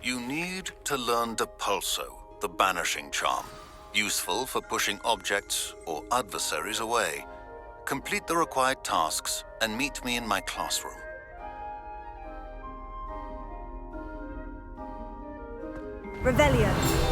You need to learn Depulso, the banishing charm. Useful for pushing objects or adversaries away. Complete the required tasks and meet me in my classroom. Revelio.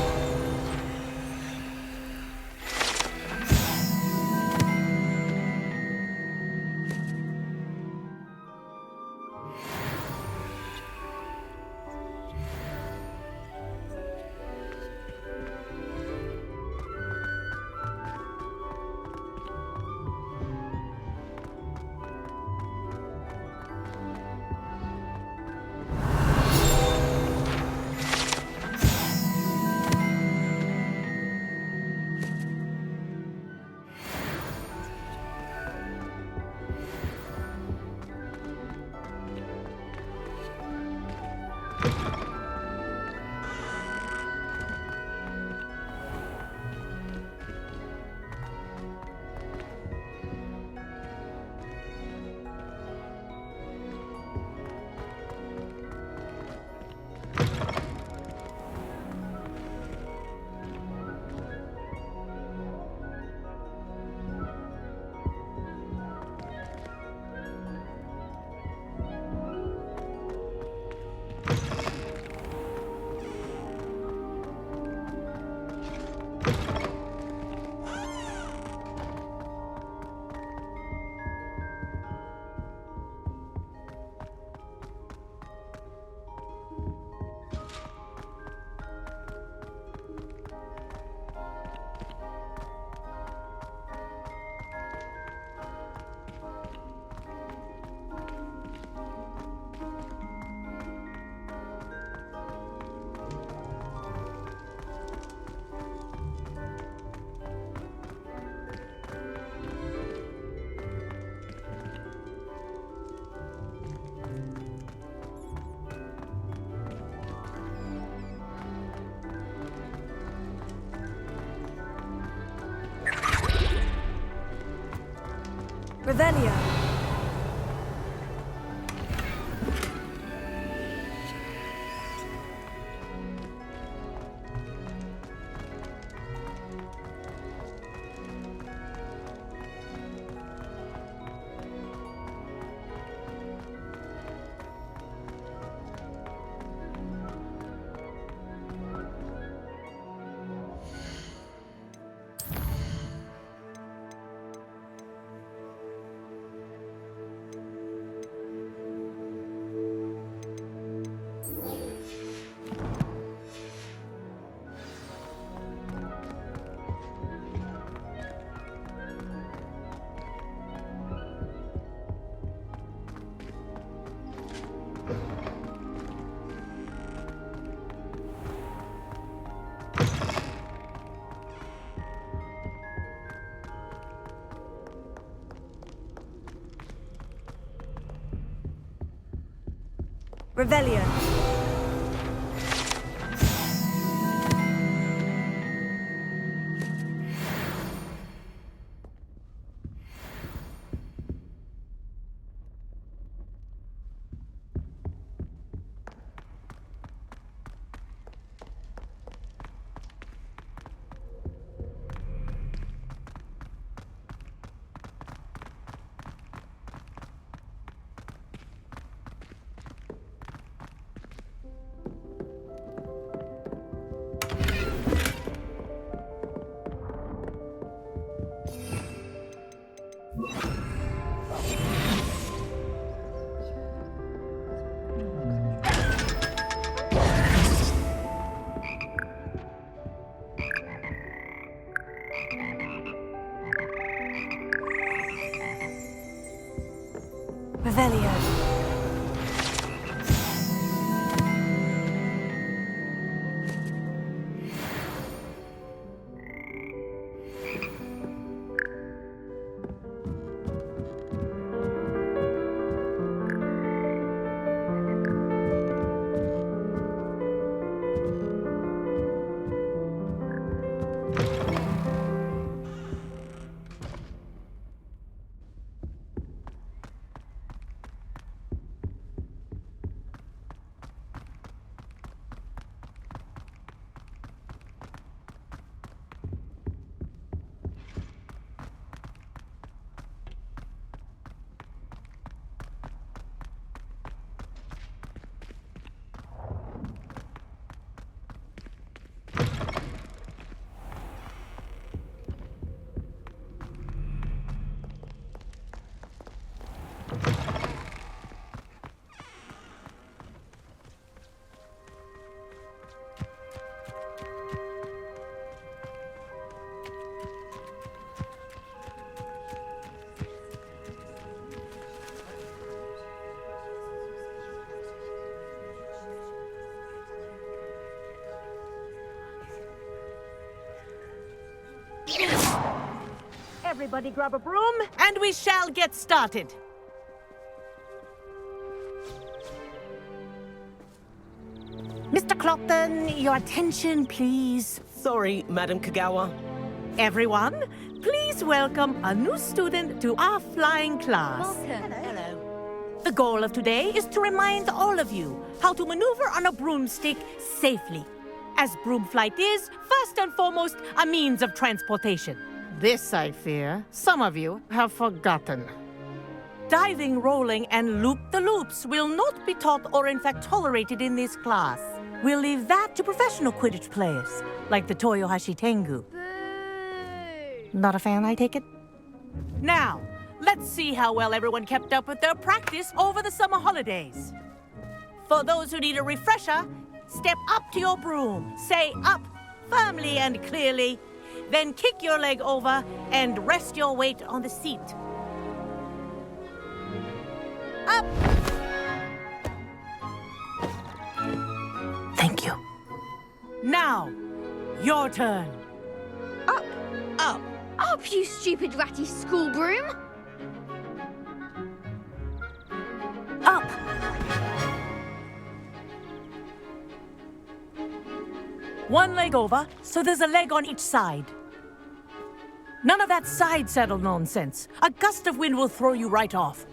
Revelio. Revelio. Everybody grab a broom. And we shall get started. Mr. Clopton, your attention, please. Sorry, Madam Kagawa. Everyone, please welcome a new student to our flying class. Welcome. Hello. The goal of today is to remind all of you how to maneuver on a broomstick safely, as broom flight is, first and foremost, a means of transportation. This, I fear, some of you have forgotten. Diving, rolling, and loop-the-loops will not be taught or in fact tolerated in this class. We'll leave that to professional Quidditch players, like the Toyohashi Tengu. Not a fan, I take it? Now, let's see how well everyone kept up with their practice over the summer holidays. For those who need a refresher, step up to your broom, say up firmly and clearly, then kick your leg over and rest your weight on the seat. Up! Thank you. Now, your turn. Up, Up. up, you stupid ratty school broom! Up. One leg over, so there's a leg on each side. None of that side saddle nonsense. A gust of wind will throw you right off.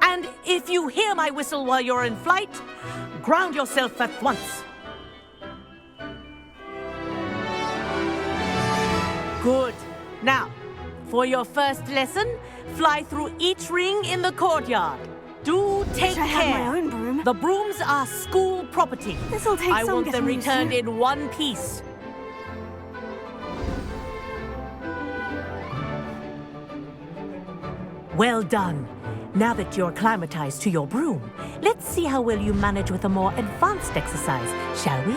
And if you hear my whistle while you're in flight, ground yourself at once. Good. Now, for your first lesson, fly through each ring in the courtyard. Do take I care. have my own broom. The brooms are school property. This'll take I some want them getting used returned to. in one piece. Well done. Now that you're acclimatized to your broom, let's see how well you manage with a more advanced exercise, shall we?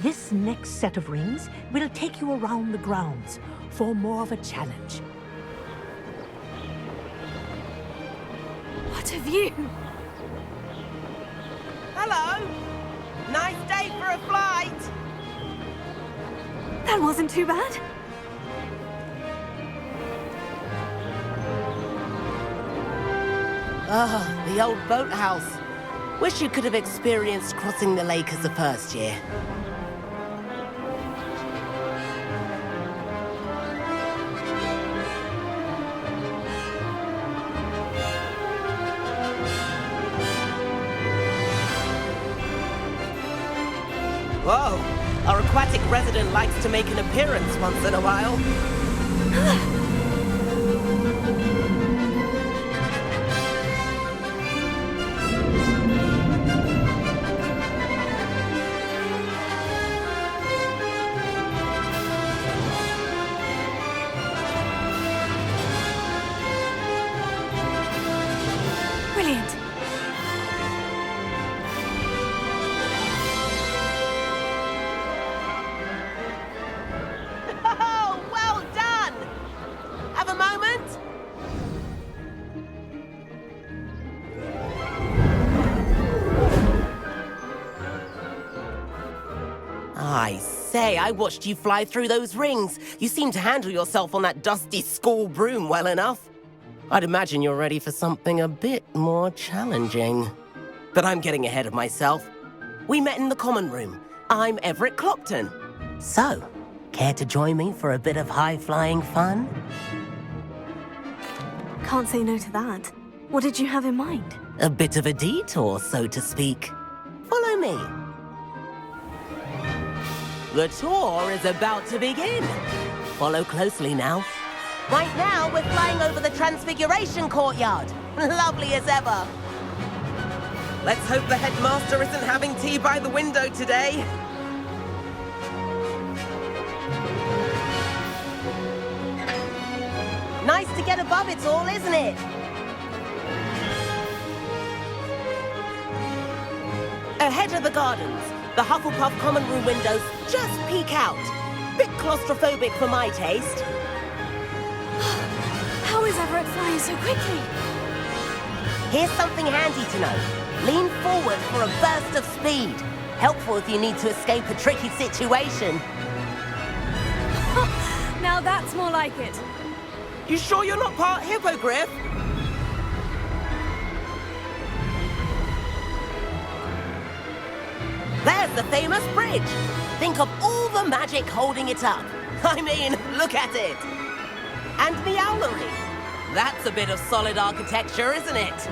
This next set of rings will take you around the grounds for more of a challenge. What have you? Hello! Nice day for a flight! That wasn't too bad. Ah, the old boathouse. Wish you could have experienced crossing the lake as a first year. Whoa! Our aquatic resident likes to make an appearance once in a while. Brilliant. Oh, well done! Have a moment? I say, I watched you fly through those rings. You seem to handle yourself on that dusty school broom well enough. I'd imagine you're ready for something a bit more challenging. But I'm getting ahead of myself. We met in the common room. I'm Everett Clopton. So, care to join me for a bit of high-flying fun? Can't say no to that. What did you have in mind? A bit of a detour, so to speak. Follow me. The tour is about to begin. Follow closely now. Right now, we're flying over the Transfiguration Courtyard. Lovely as ever. Let's hope the headmaster isn't having tea by the window today. Nice to get above it all, isn't it? Ahead of the gardens, The Hufflepuff common room windows just peek out. Bit claustrophobic for my taste. How is Everett flying so quickly? Here's something handy to know. Lean forward for a burst of speed. Helpful if you need to escape a tricky situation. Now that's more like it. You sure you're not part hippogriff? There's the famous bridge. Think of all the magic holding it up. I mean, look at it. And the owlery. That's a bit of solid architecture, isn't it?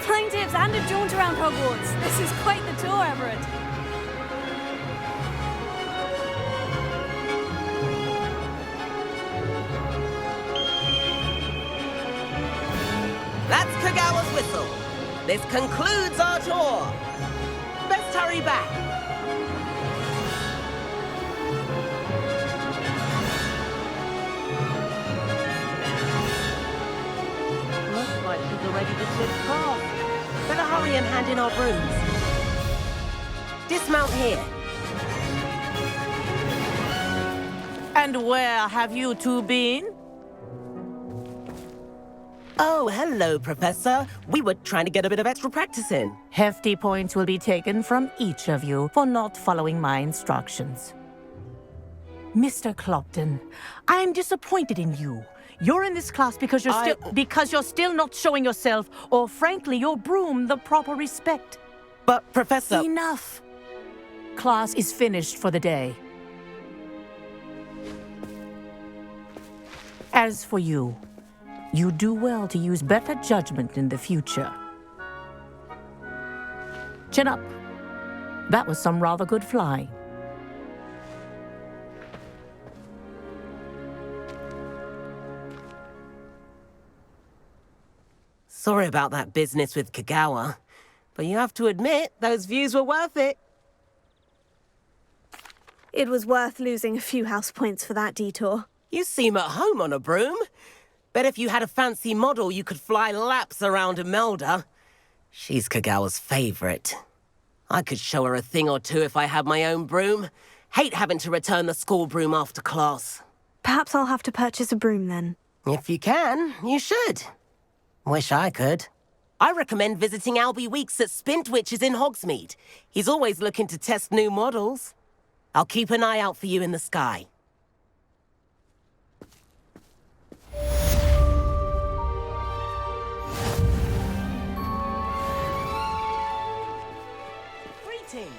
Flying tips and a jaunt around Hogwarts. This is quite the tour, Everett. That's Kagawa's whistle. This concludes our tour. Let's hurry back. Looks like she's already dismissed class. Better hurry and hand in our brooms. Dismount here. And where have you two been? Oh, hello, Professor. We were trying to get a bit of extra practice in. Hefty points will be taken from each of you for not following my instructions. Mr. Clopton, I'm disappointed in you. You're in this class because you're still not showing yourself, or frankly, your broom the proper respect. But, Professor... Enough. Class is finished for the day. As for you, you do well to use better judgment in the future. Chin up. That was some rather good flying. Sorry about that business with Kagawa, but you have to admit, those views were worth it. It was worth losing a few house points for that detour. You seem at home on a broom. Bet if you had a fancy model, you could fly laps around Imelda. She's Kagawa's favorite. I could show her a thing or two if I had my own broom. Hate having to return the school broom after class. Perhaps I'll have to purchase a broom then. If you can, you should. Wish I could. I recommend visiting Albie Weeks at Spintwitches in Hogsmeade. He's always looking to test new models. I'll keep an eye out for you in the sky. Greeting.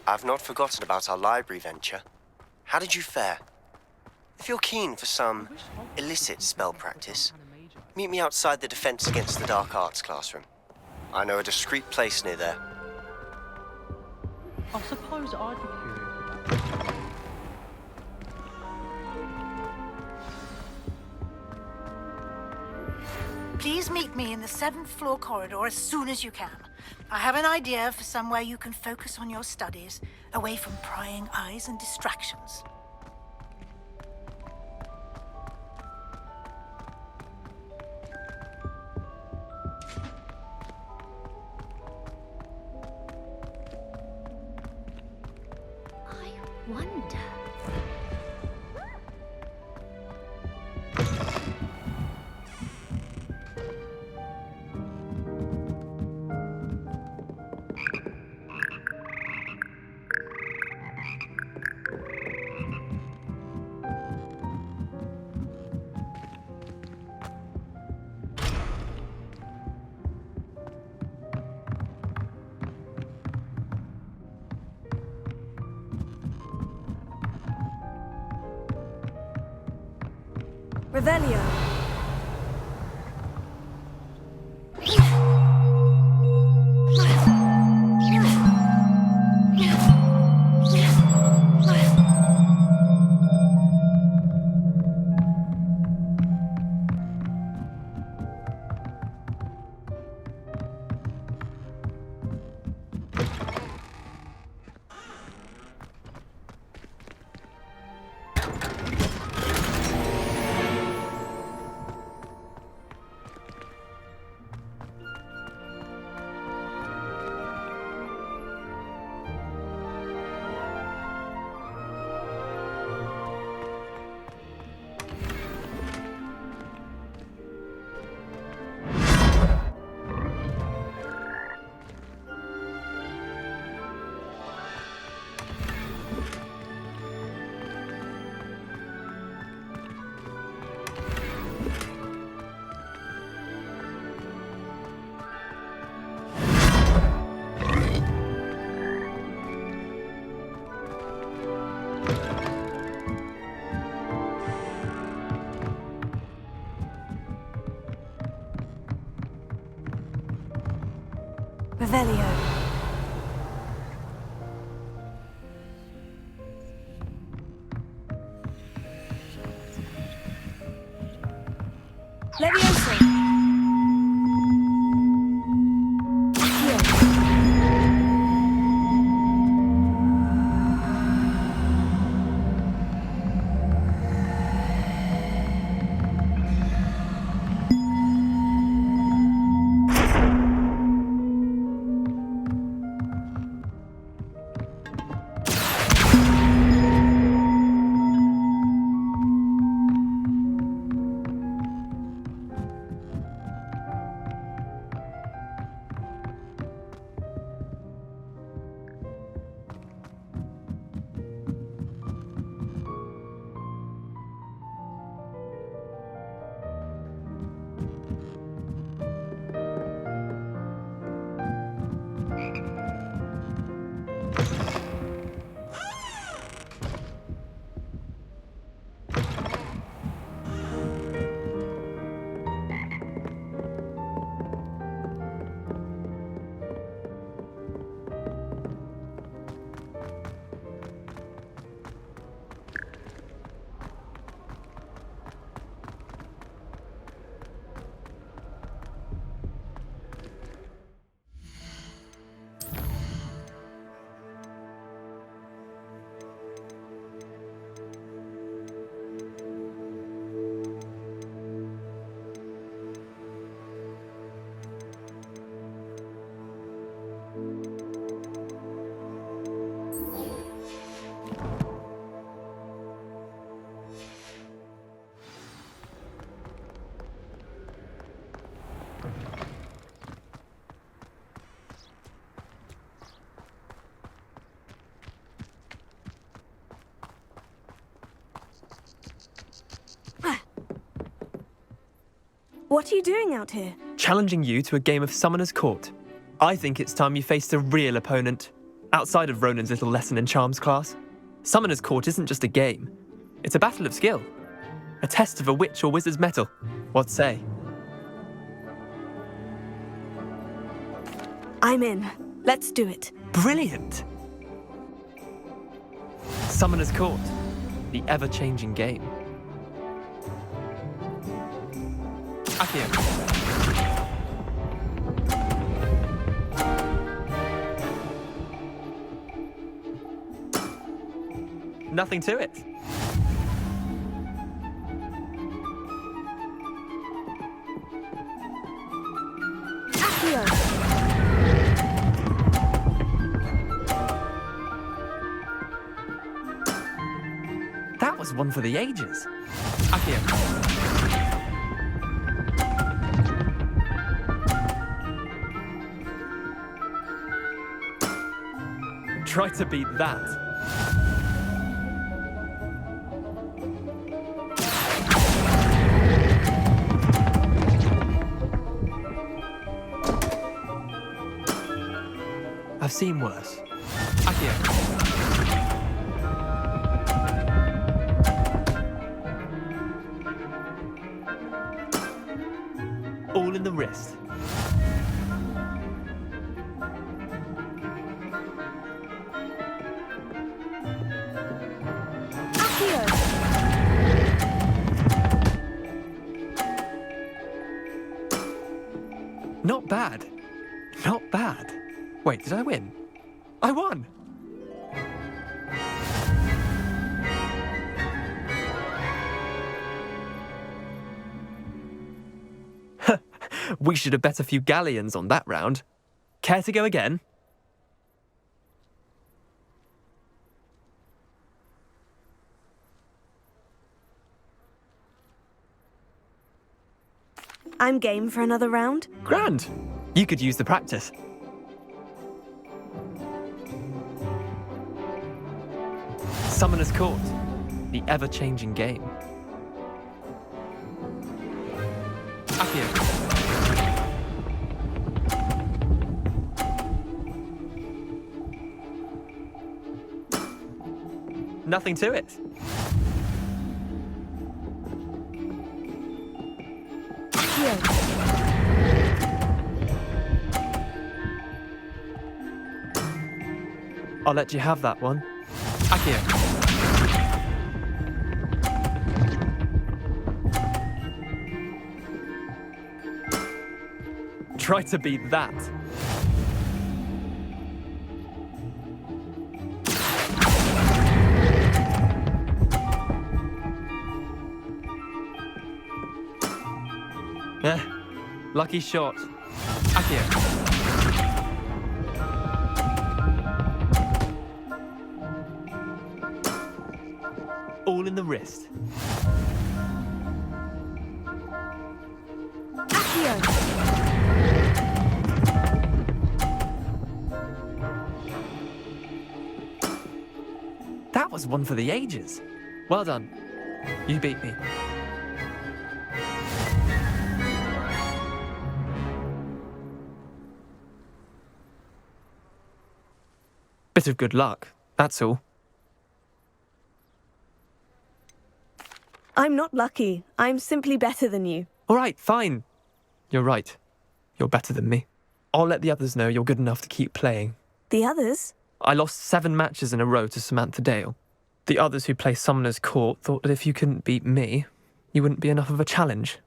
I've not forgotten about our library venture. How did you fare? If you're keen for some illicit spell practice, meet me outside the Defense Against the Dark Arts classroom. I know a discreet place near there. I suppose I'd be curious about this. Please meet me in the 7th floor corridor as soon as you can. I have an idea for somewhere you can focus on your studies, away from prying eyes and distractions. I wonder. Revelio. Revelio. Levioso. What are you doing out here? Challenging you to a game of Summoner's Court. I think it's time you faced a real opponent, outside of Ronan's little lesson in charms class. Summoner's Court isn't just a game. It's a battle of skill. A test of a witch or wizard's mettle. What say? I'm in. Let's do it. Brilliant! Summoner's Court, the ever-changing game. Accio. Nothing to it. Accio. That was one for the ages. Accio. Try to beat that. I've seen worse. Accio. All in the wrist. Not bad. Not bad. Wait, did I win? I won! We should have bet a few galleons on that round. Care to go again? I'm game for another round. Grand! You could use the practice. Summoner's Court, the ever-changing game. Accio. Nothing to it. I'll let you have that one. Accio. Try to beat that. Lucky shot. Accio. All in the wrist. Accio! That was one for the ages. Well done. You beat me. Bit of good luck, that's all. I'm not lucky. I'm simply better than you. All right, fine. You're right. You're better than me. I'll let the others know you're good enough to keep playing. The others? I lost 7 matches in a row to Samantha Dale. The others who play Summoner's Court thought that if you couldn't beat me, you wouldn't be enough of a challenge.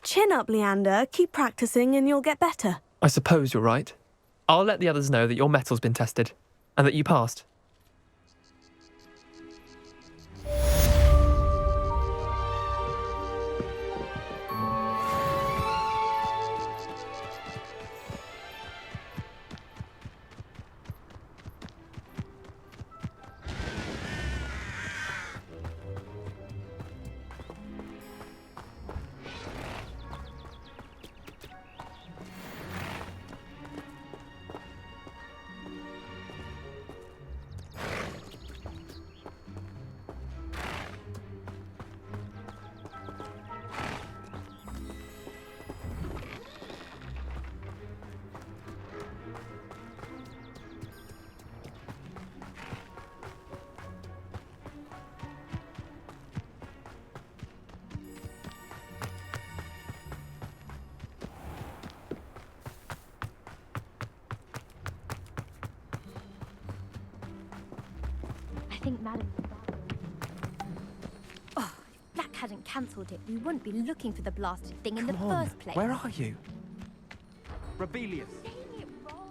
Chin up, Leander. Keep practicing and you'll get better. I suppose you're right. I'll let the others know that your metal's been tested, and that you passed. I think Madam... Oh, if Black hadn't cancelled it, we wouldn't be looking for the blasted thing in the first place. Where are you? Rebellious. Saying it wrong.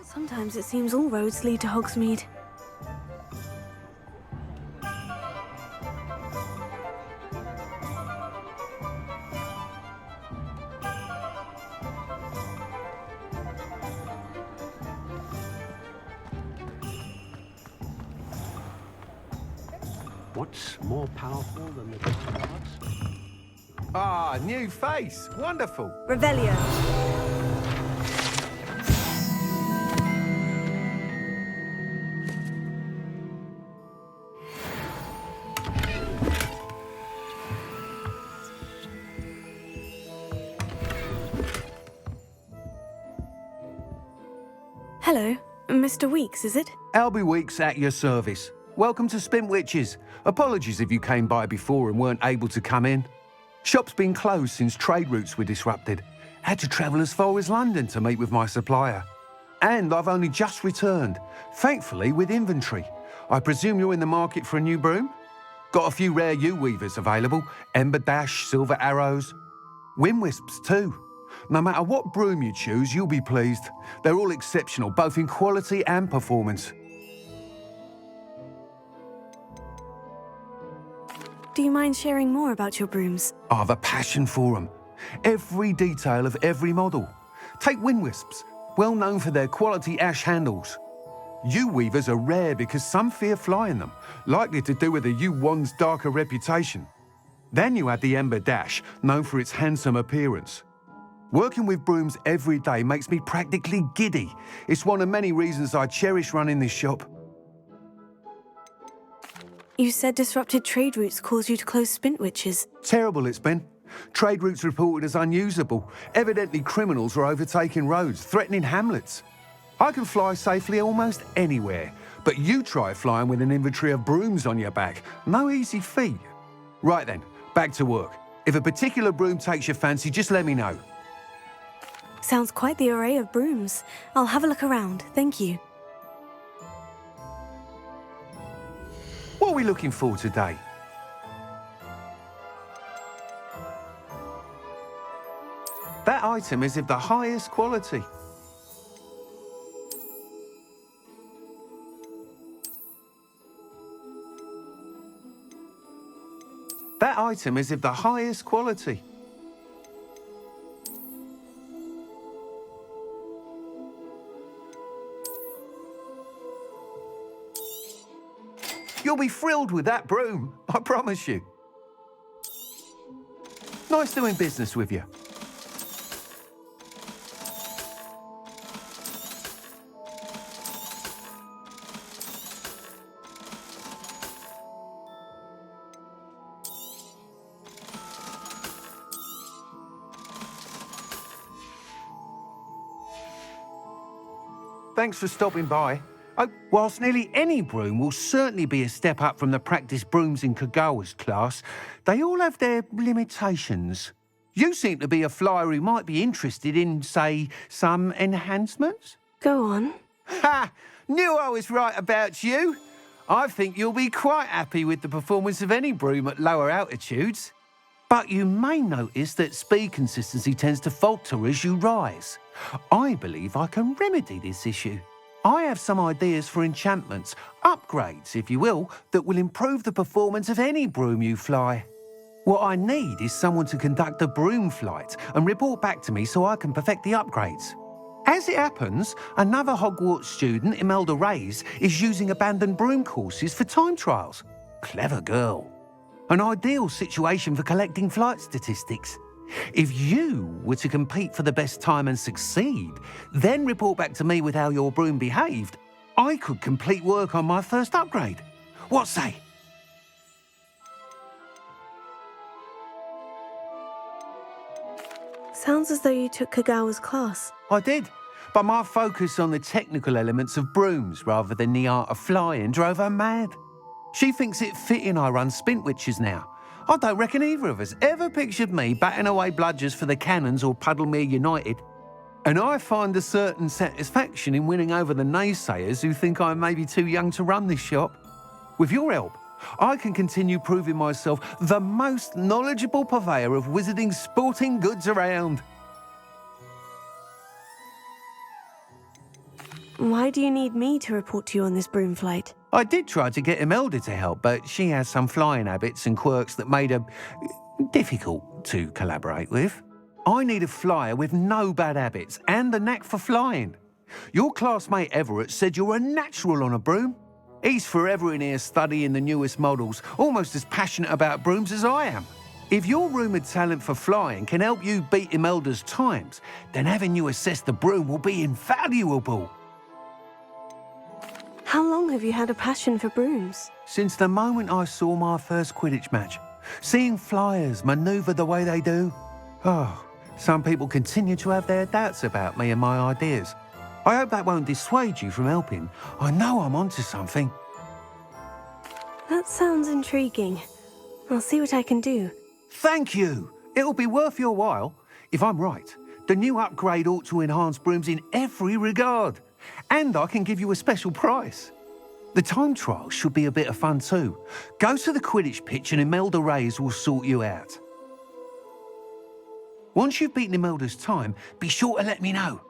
Sometimes it seems all roads lead to Hogsmeade. What's more powerful than the dark arts? Ah, new face. Wonderful. Revelio. Hello, Mr. Weeks, is it? Albie Weeks at your service. Welcome to Spint Witches. Apologies if you came by before and weren't able to come in. Shop's been closed since trade routes were disrupted. Had to travel as far as London to meet with my supplier. And I've only just returned, thankfully with inventory. I presume you're in the market for a new broom? Got a few rare yew-weavers available. Ember Dash, Silver Arrows. Wind-wisps too. No matter what broom you choose, you'll be pleased. They're all exceptional, both in quality and performance. Do you mind sharing more about your brooms? I have a passion for them. Every detail of every model. Take wind-wisps. well known for their quality ash handles. Yew weavers are rare because some fear flying them, likely to do with the yew wand's darker reputation. Then you have the ember dash, known for its handsome appearance. Working with brooms every day makes me practically giddy. It's one of many reasons I cherish running this shop. You said disrupted trade routes caused you to close Spintwitches. Terrible it's been. Trade routes reported as unusable. Evidently criminals were overtaking roads, threatening hamlets. I can fly safely almost anywhere, but you try flying with an inventory of brooms on your back. No easy feat. Right then, back to work. If a particular broom takes your fancy, just let me know. Sounds quite the array of brooms. I'll have a look around, thank you. What are we looking for today? That item is of the highest quality. That item is of the highest quality. You'll be thrilled with that broom, I promise you. Nice doing business with you. Thanks for stopping by. Whilst nearly any broom will certainly be a step up from the practice brooms in Kagawa's class, they all have their limitations. You seem to be a flyer who might be interested in, say, some enhancements? Go on. Ha! Knew I was right about you. I think you'll be quite happy with the performance of any broom at lower altitudes. But you may notice that speed consistency tends to falter as you rise. I believe I can remedy this issue. I have some ideas for enchantments, upgrades, if you will, that will improve the performance of any broom you fly. What I need is someone to conduct a broom flight and report back to me so I can perfect the upgrades. As it happens, another Hogwarts student, Imelda Reyes, is using abandoned broom courses for time trials. Clever girl. An ideal situation for collecting flight statistics. If you were to compete for the best time and succeed, then report back to me with how your broom behaved, I could complete work on my first upgrade. What say? Sounds as though you took Kagawa's class. I did, but my focus on the technical elements of brooms rather than the art of flying drove her mad. She thinks it fitting I run Spintwitches now. I don't reckon either of us ever pictured me batting away bludgers for the Cannons or Puddlemere United. And I find a certain satisfaction in winning over the naysayers who think I may be too young to run this shop. With your help, I can continue proving myself the most knowledgeable purveyor of wizarding sporting goods around. Why do you need me to report to you on this broom flight? I did try to get Imelda to help, but she has some flying habits and quirks that made her difficult to collaborate with. I need a flyer with no bad habits and the knack for flying. Your classmate Everett said you're a natural on a broom. He's forever in here studying the newest models, almost as passionate about brooms as I am. If your rumoured talent for flying can help you beat Imelda's times, then having you assess the broom will be invaluable. How long have you had a passion for brooms? Since the moment I saw my first Quidditch match. Seeing flyers manoeuvre the way they do. Oh, some people continue to have their doubts about me and my ideas. I hope that won't dissuade you from helping. I know I'm onto something. That sounds intriguing. I'll see what I can do. Thank you. It'll be worth your while. If I'm right, the new upgrade ought to enhance brooms in every regard. And I can give you a special price. The time trial should be a bit of fun too. Go to the Quidditch pitch and Imelda Reyes will sort you out. Once you've beaten Imelda's time, be sure to let me know.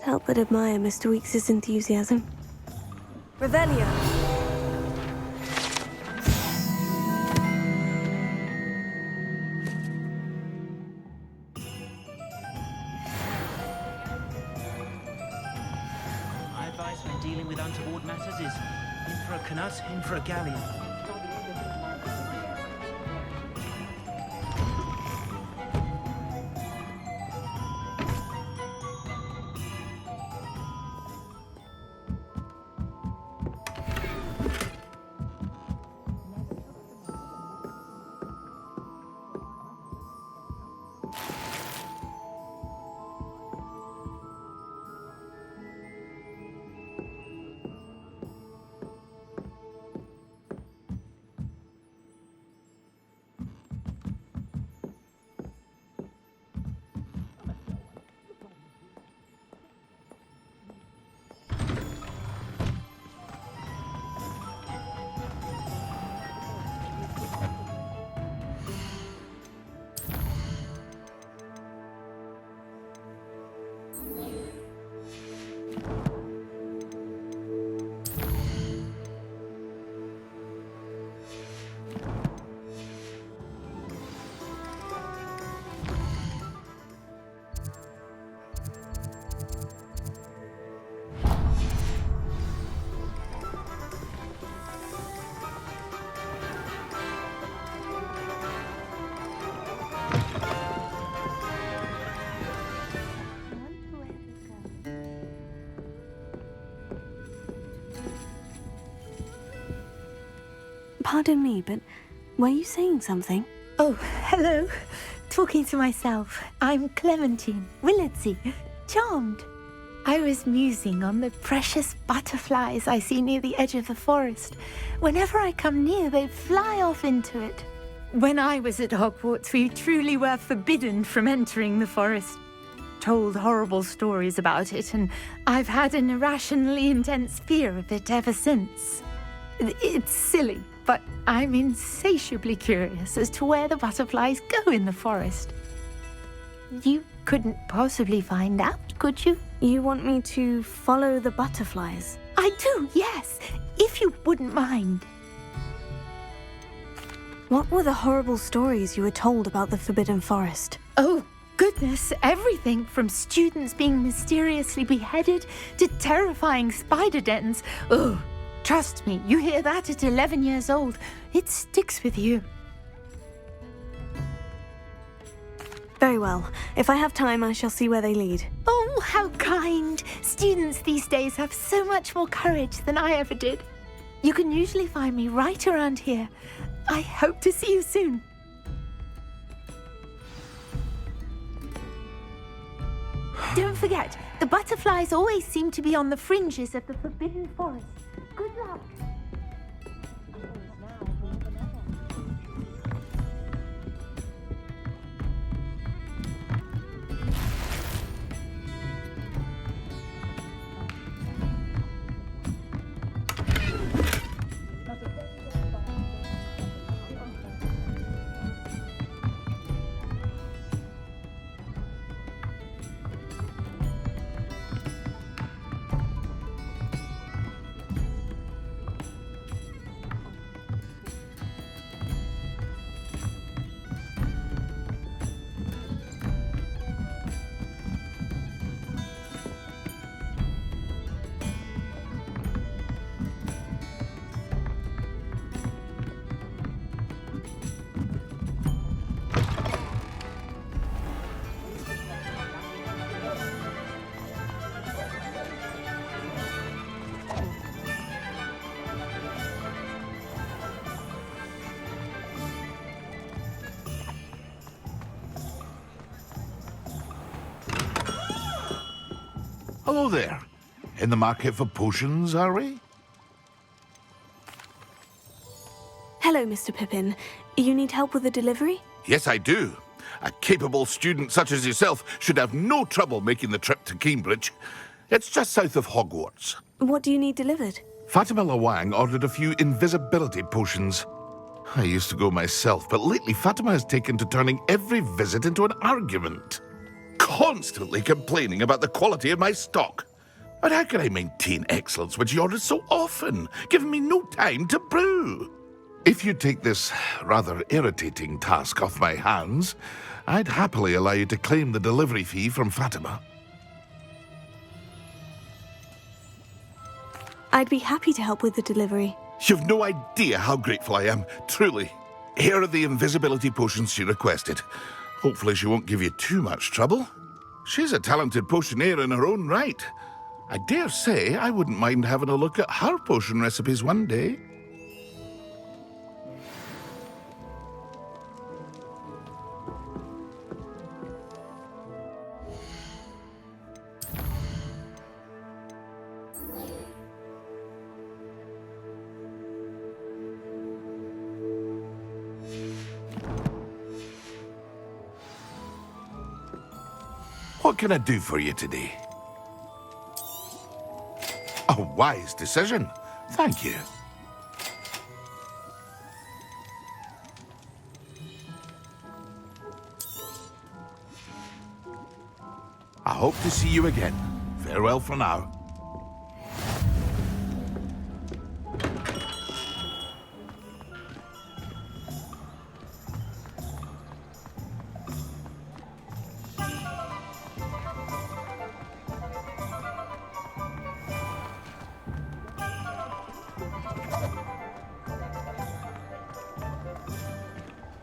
can't help but admire Mr. Weekes' enthusiasm. Revelio. My advice when dealing with untoward matters is in for a canut, in for a galleon. Pardon me, but were you saying something? Oh, hello. Talking to myself. I'm Clementine Willardsey. Charmed. I was musing on the precious butterflies I see near the edge of the forest. Whenever I come near, they fly off into it. When I was at Hogwarts, we truly were forbidden from entering the forest. Told horrible stories about it, and I've had an irrationally intense fear of it ever since. It's silly, but I'm insatiably curious as to where the butterflies go in the forest. You couldn't possibly find out, could you? You want me to follow the butterflies? I do, yes, if you wouldn't mind. What were the horrible stories you were told about the Forbidden Forest? Oh, goodness, everything from students being mysteriously beheaded to terrifying spider dens. Oh, trust me, you hear that at 11 years old, it sticks with you. Very well. If I have time, I shall see where they lead. Oh, how kind! Students these days have so much more courage than I ever did. You can usually find me right around here. I hope to see you soon. Don't forget, the butterflies always seem to be on the fringes of the Forbidden Forest. Good luck! Hello there. In the market for potions, are we? Hello, Mr. Pippin. You need help with a delivery? Yes, I do. A capable student such as yourself should have no trouble making the trip to Cambridge. It's just south of Hogwarts. What do you need delivered? Fatima Lawang ordered a few invisibility potions. I used to go myself, but lately Fatima has taken to turning every visit into an argument. constantly complaining about the quality of my stock. But how can I maintain excellence when she orders so often, giving me no time to brew? If you take this rather irritating task off my hands, I'd happily allow you to claim the delivery fee from Fatima. I'd be happy to help with the delivery. You've no idea how grateful I am, truly. Here are the invisibility potions she requested. Hopefully she won't give you too much trouble. She's a talented potioneer in her own right. I dare say I wouldn't mind having a look at her potion recipes one day. What can I do for you today? A wise decision. Thank you. I hope to see you again. Farewell for now.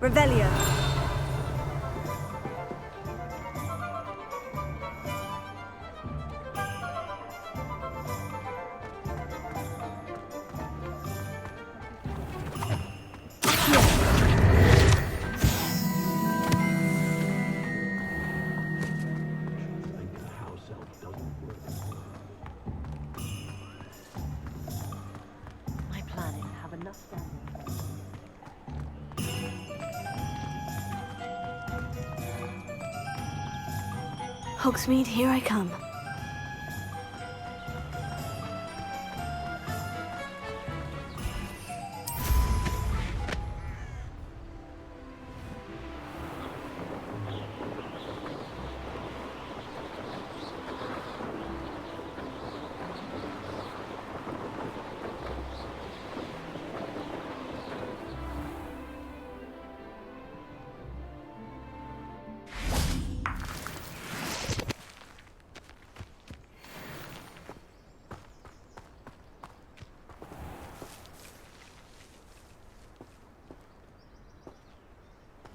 Revelio. My plan is to have enough standing. Hogsmeade, here I come.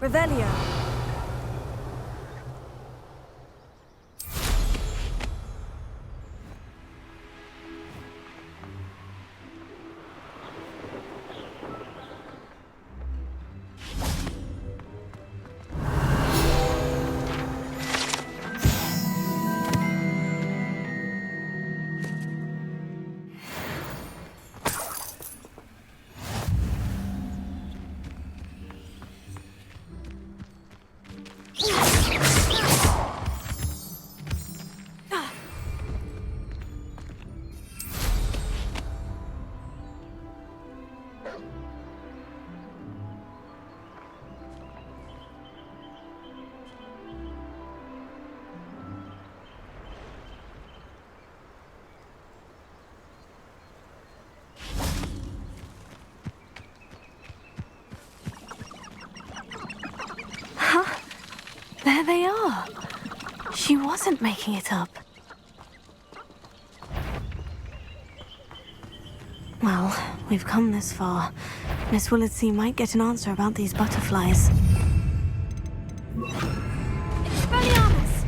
Revelio. There they are. She wasn't making it up. Well, we've come this far. Miss Willardsea might get an answer about these butterflies. Expelliarmus!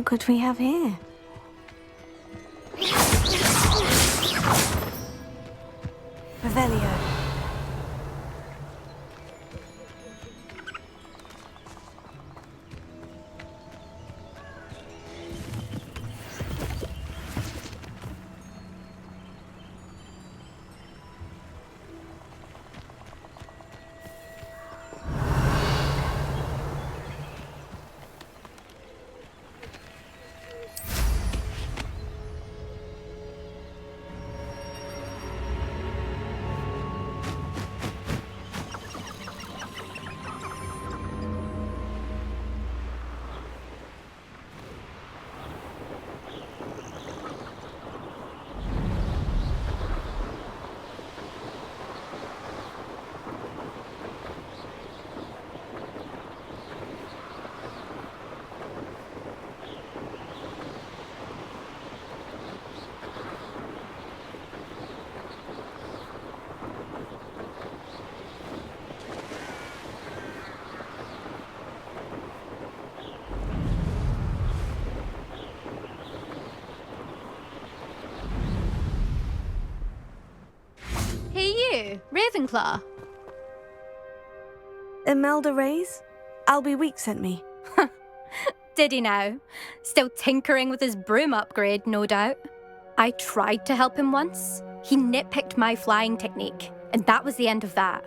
Look what we have here. Revelio. Hey you, Ravenclaw. Imelda Reyes? Albie Week sent me. Did he now? Still tinkering with his broom upgrade, no doubt. I tried to help him once. He nitpicked my flying technique, and that was the end of that.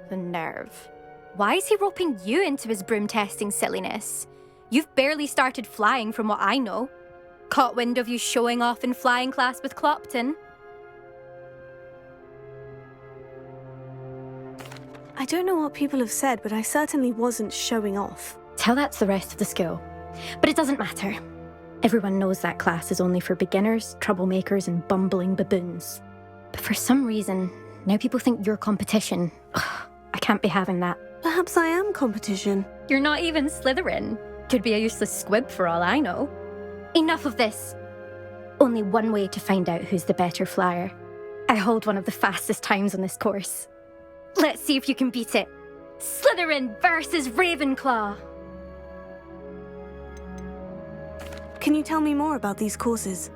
The nerve. Why is he roping you into his broom testing silliness? You've barely started flying from what I know. Caught wind of you showing off in flying class with Clopton. I don't know what people have said, but I certainly wasn't showing off. Tell that to the rest of the school. But it doesn't matter. Everyone knows that class is only for beginners, troublemakers, and bumbling baboons. But for some reason, now people think you're competition. Ugh, I can't be having that. Perhaps I am competition. You're not even Slytherin. Could be a useless squib for all I know. Enough of this. Only one way to find out who's the better flyer. I hold one of the fastest times on this course. Let's see if you can beat it. Slytherin versus Ravenclaw. Can you tell me more about these courses?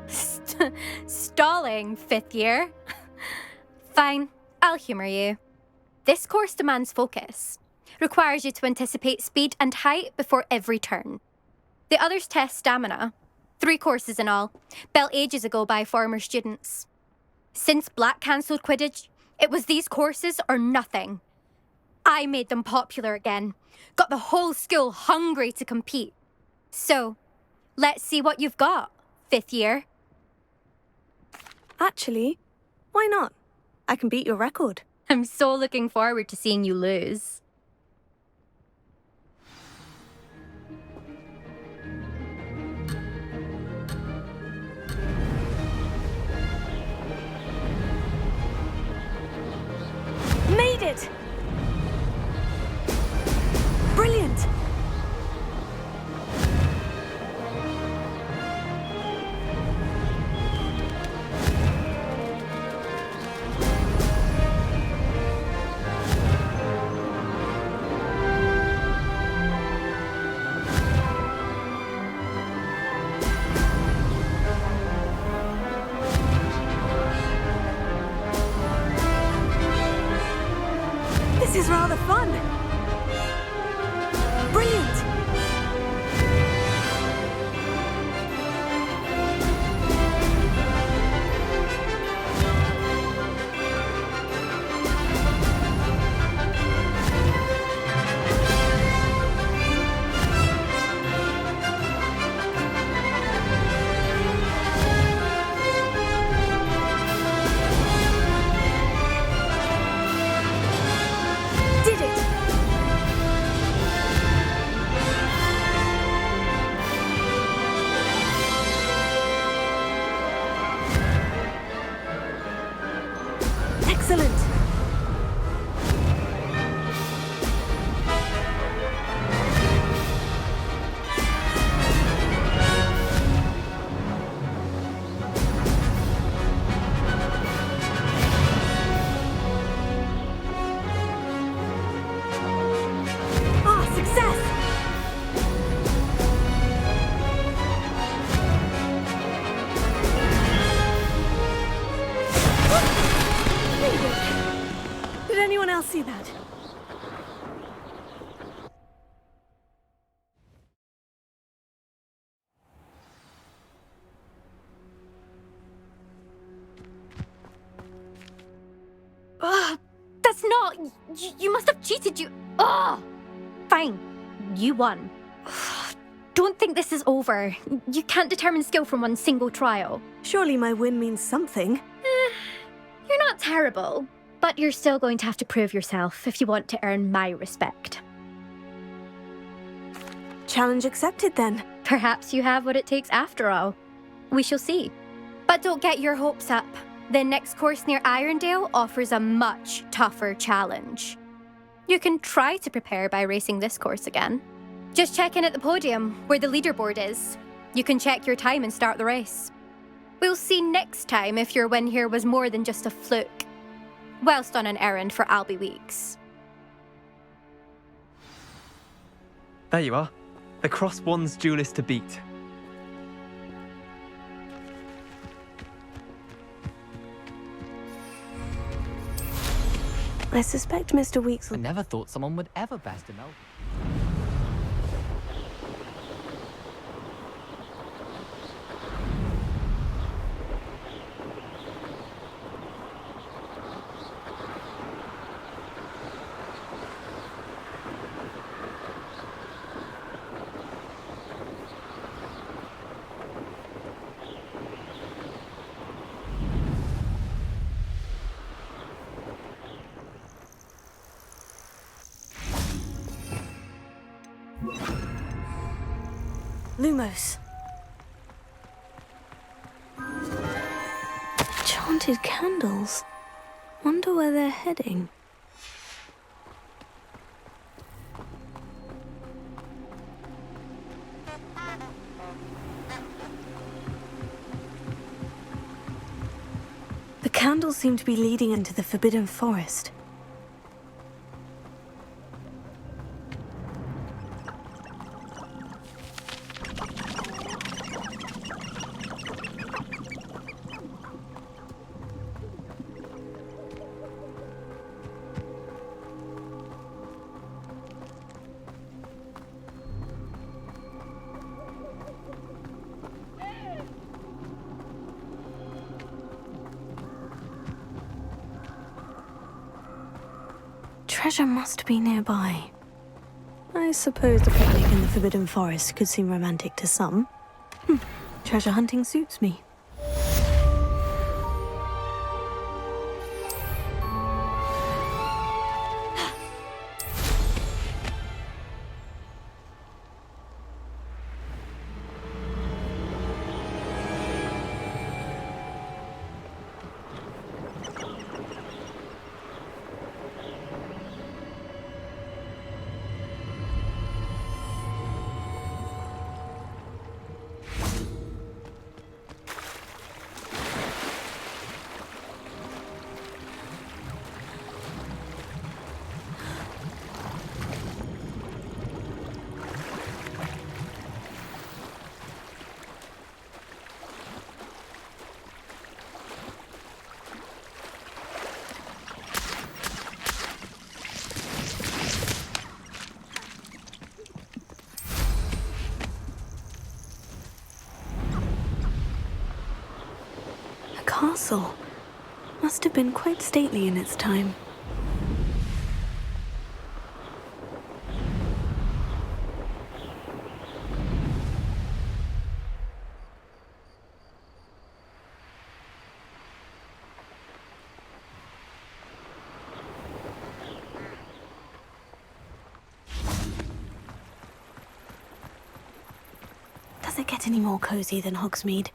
Stalling, 5th year. Fine, I'll humour you. This course demands focus. Requires you to anticipate speed and height before every turn. The others test stamina. 3 courses in all, built ages ago by former students. Since Black cancelled Quidditch, it was these courses or nothing. I made them popular again. Got the whole school hungry to compete. So, let's see what you've got, 5th year. Actually, why not? I can beat your record. I'm so looking forward to seeing you lose. Made it! Brilliant! This is rather fun. Brilliant. Did it. else see that? Ugh, that's not... You must have cheated, you... Ugh! Fine. You won. Ugh, don't think this is over. You can't determine skill from one single trial. Surely my win means something. You're not terrible, but you're still going to have to prove yourself if you want to earn my respect. Challenge accepted, then. Perhaps you have what it takes after all. We shall see. But don't get your hopes up. The next course near Irondale offers a much tougher challenge. You can try to prepare by racing this course again. Just check in at the podium, where the leaderboard is. You can check your time and start the race. We'll see next time if your win here was more than just a fluke, whilst on an errand for Albie Weeks. There you are. The Cross Wands duelist to beat. I suspect Mr. Weeks I never thought someone would ever best him out. Lumos. Enchanted candles. Wonder where they're heading. The candles seem to be leading into the Forbidden Forest. Treasure must be nearby. I suppose the picnic in the Forbidden Forest could seem romantic to some. Treasure hunting suits me. Castle. Must have been quite stately in its time. Does it get any more cozy than Hogsmeade?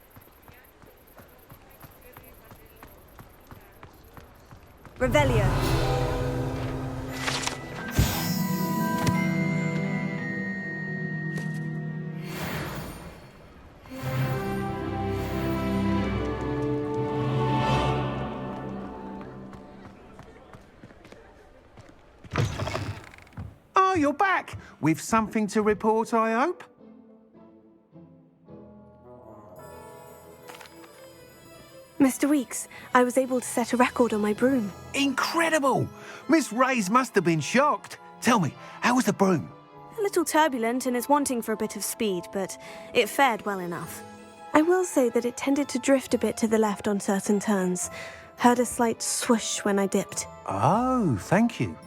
Revelio. Oh, you're back! With something to report, I hope? . Mr. Weeks, I was able to set a record on my broom. Incredible! Miss Ray's must have been shocked. Tell me, how was the broom? A little turbulent and is wanting for a bit of speed, but it fared well enough. I will say that it tended to drift a bit to the left on certain turns. Heard a slight swoosh when I dipped. Oh, thank you.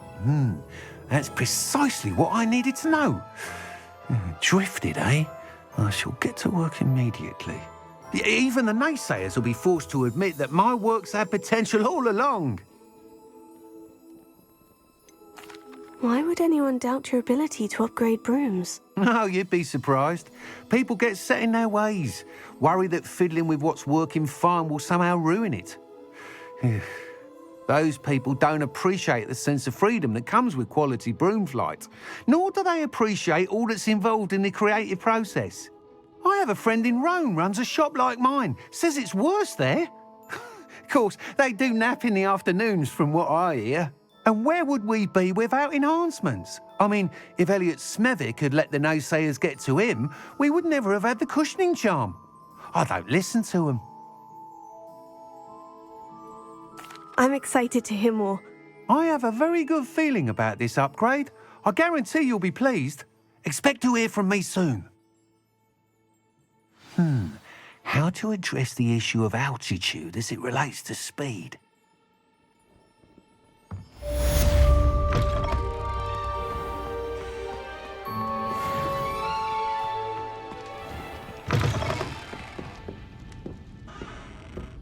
That's precisely what I needed to know. Drifted, eh? I shall get to work immediately. Even the naysayers will be forced to admit that my work's had potential all along. Why would anyone doubt your ability to upgrade brooms? Oh, you'd be surprised. People get set in their ways, worry that fiddling with what's working fine will somehow ruin it. Those people don't appreciate the sense of freedom that comes with quality broom flight, nor do they appreciate all that's involved in the creative process. I have a friend in Rome runs a shop like mine, says it's worse there. Of course, they do nap in the afternoons from what I hear. And where would we be without enhancements? I mean, if Elliot Smethwick had let the naysayers get to him, we would never have had the cushioning charm. I don't listen to them. I'm excited to hear more. I have a very good feeling about this upgrade. I guarantee you'll be pleased. Expect to hear from me soon. How to address the issue of altitude as it relates to speed?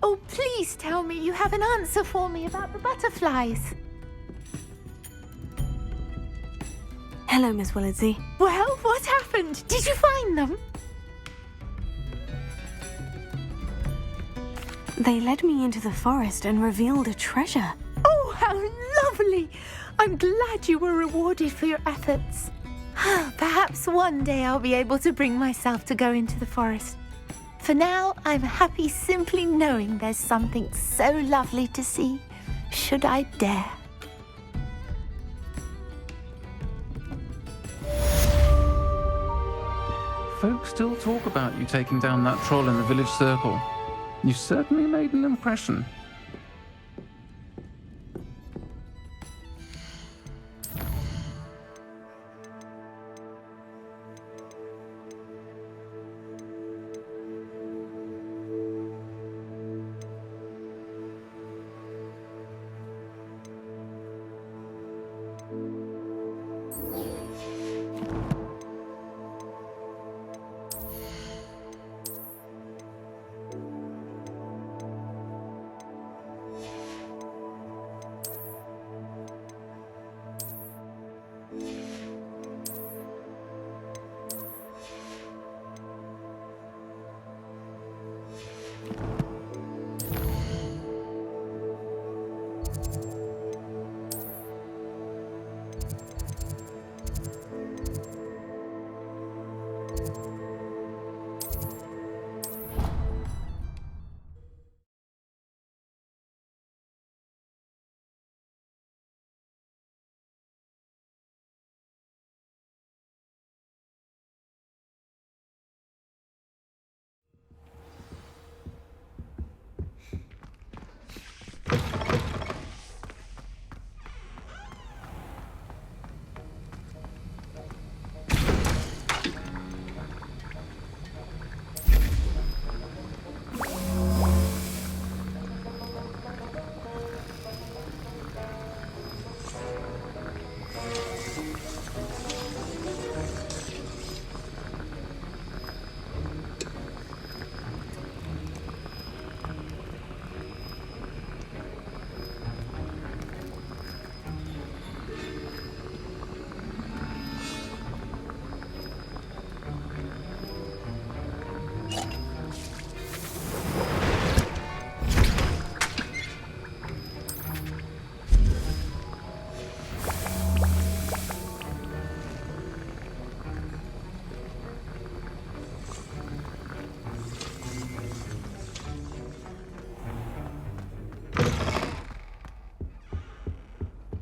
Oh, please tell me you have an answer for me about the butterflies. Hello, Miss Willardsey. Well, what happened? Did you find them? They led me into the forest and revealed a treasure. Oh, how lovely! I'm glad you were rewarded for your efforts. Perhaps one day I'll be able to bring myself to go into the forest. For now, I'm happy simply knowing there's something so lovely to see, should I dare. Folks still talk about you taking down that troll in the village circle. You certainly made an impression.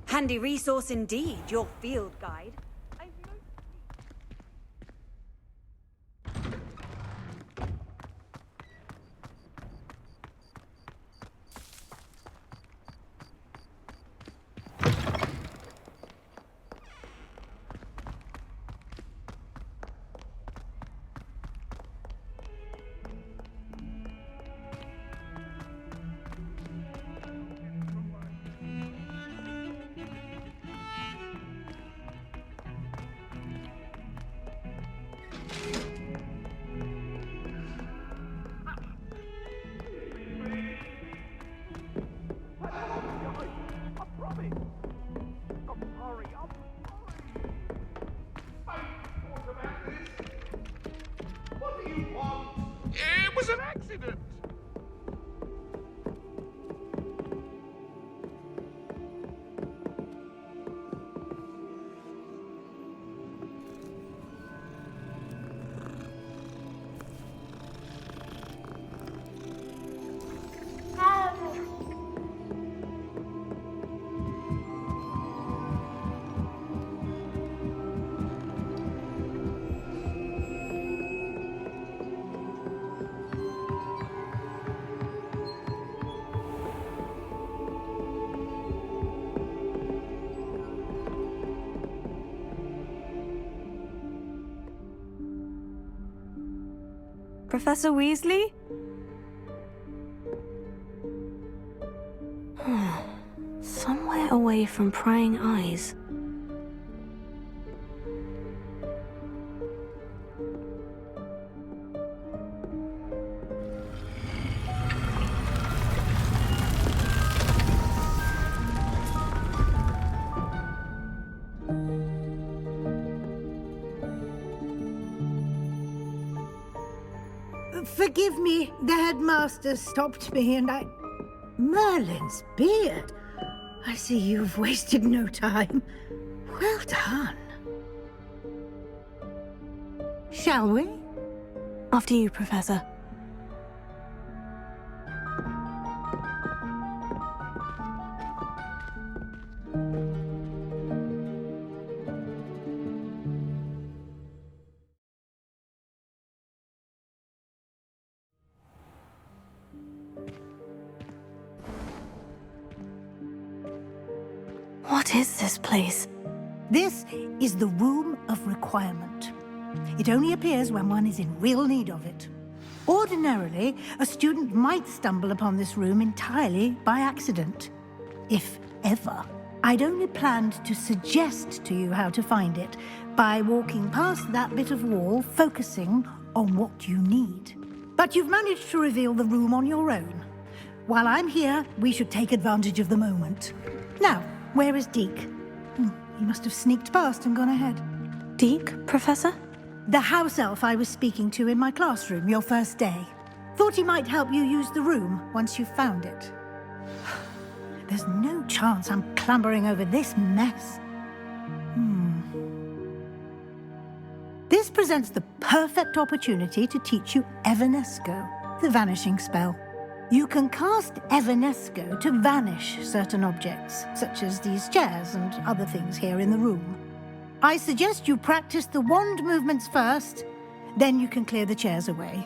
Handy resource indeed, your field guide. accident! Professor Weasley? Somewhere away from prying eyes. Forgive me, the headmaster stopped me and I... Merlin's beard! I see you've wasted no time. Well done. Shall we? After you, Professor. What is this place? This is the Room of Requirement. It only appears when one is in real need of it. Ordinarily, a student might stumble upon this room entirely by accident. If ever. I'd only planned to suggest to you how to find it by walking past that bit of wall, focusing on what you need. But you've managed to reveal the room on your own. While I'm here, we should take advantage of the moment. Now, where is Deke? He must have sneaked past and gone ahead. Deke, Professor? The house elf I was speaking to in my classroom your first day. Thought he might help you use the room once you found it. There's no chance I'm clambering over this mess. This presents the perfect opportunity to teach you Evanesco, the vanishing spell. You can cast Evanesco to vanish certain objects, such as these chairs and other things here in the room. I suggest you practice the wand movements first, then you can clear the chairs away.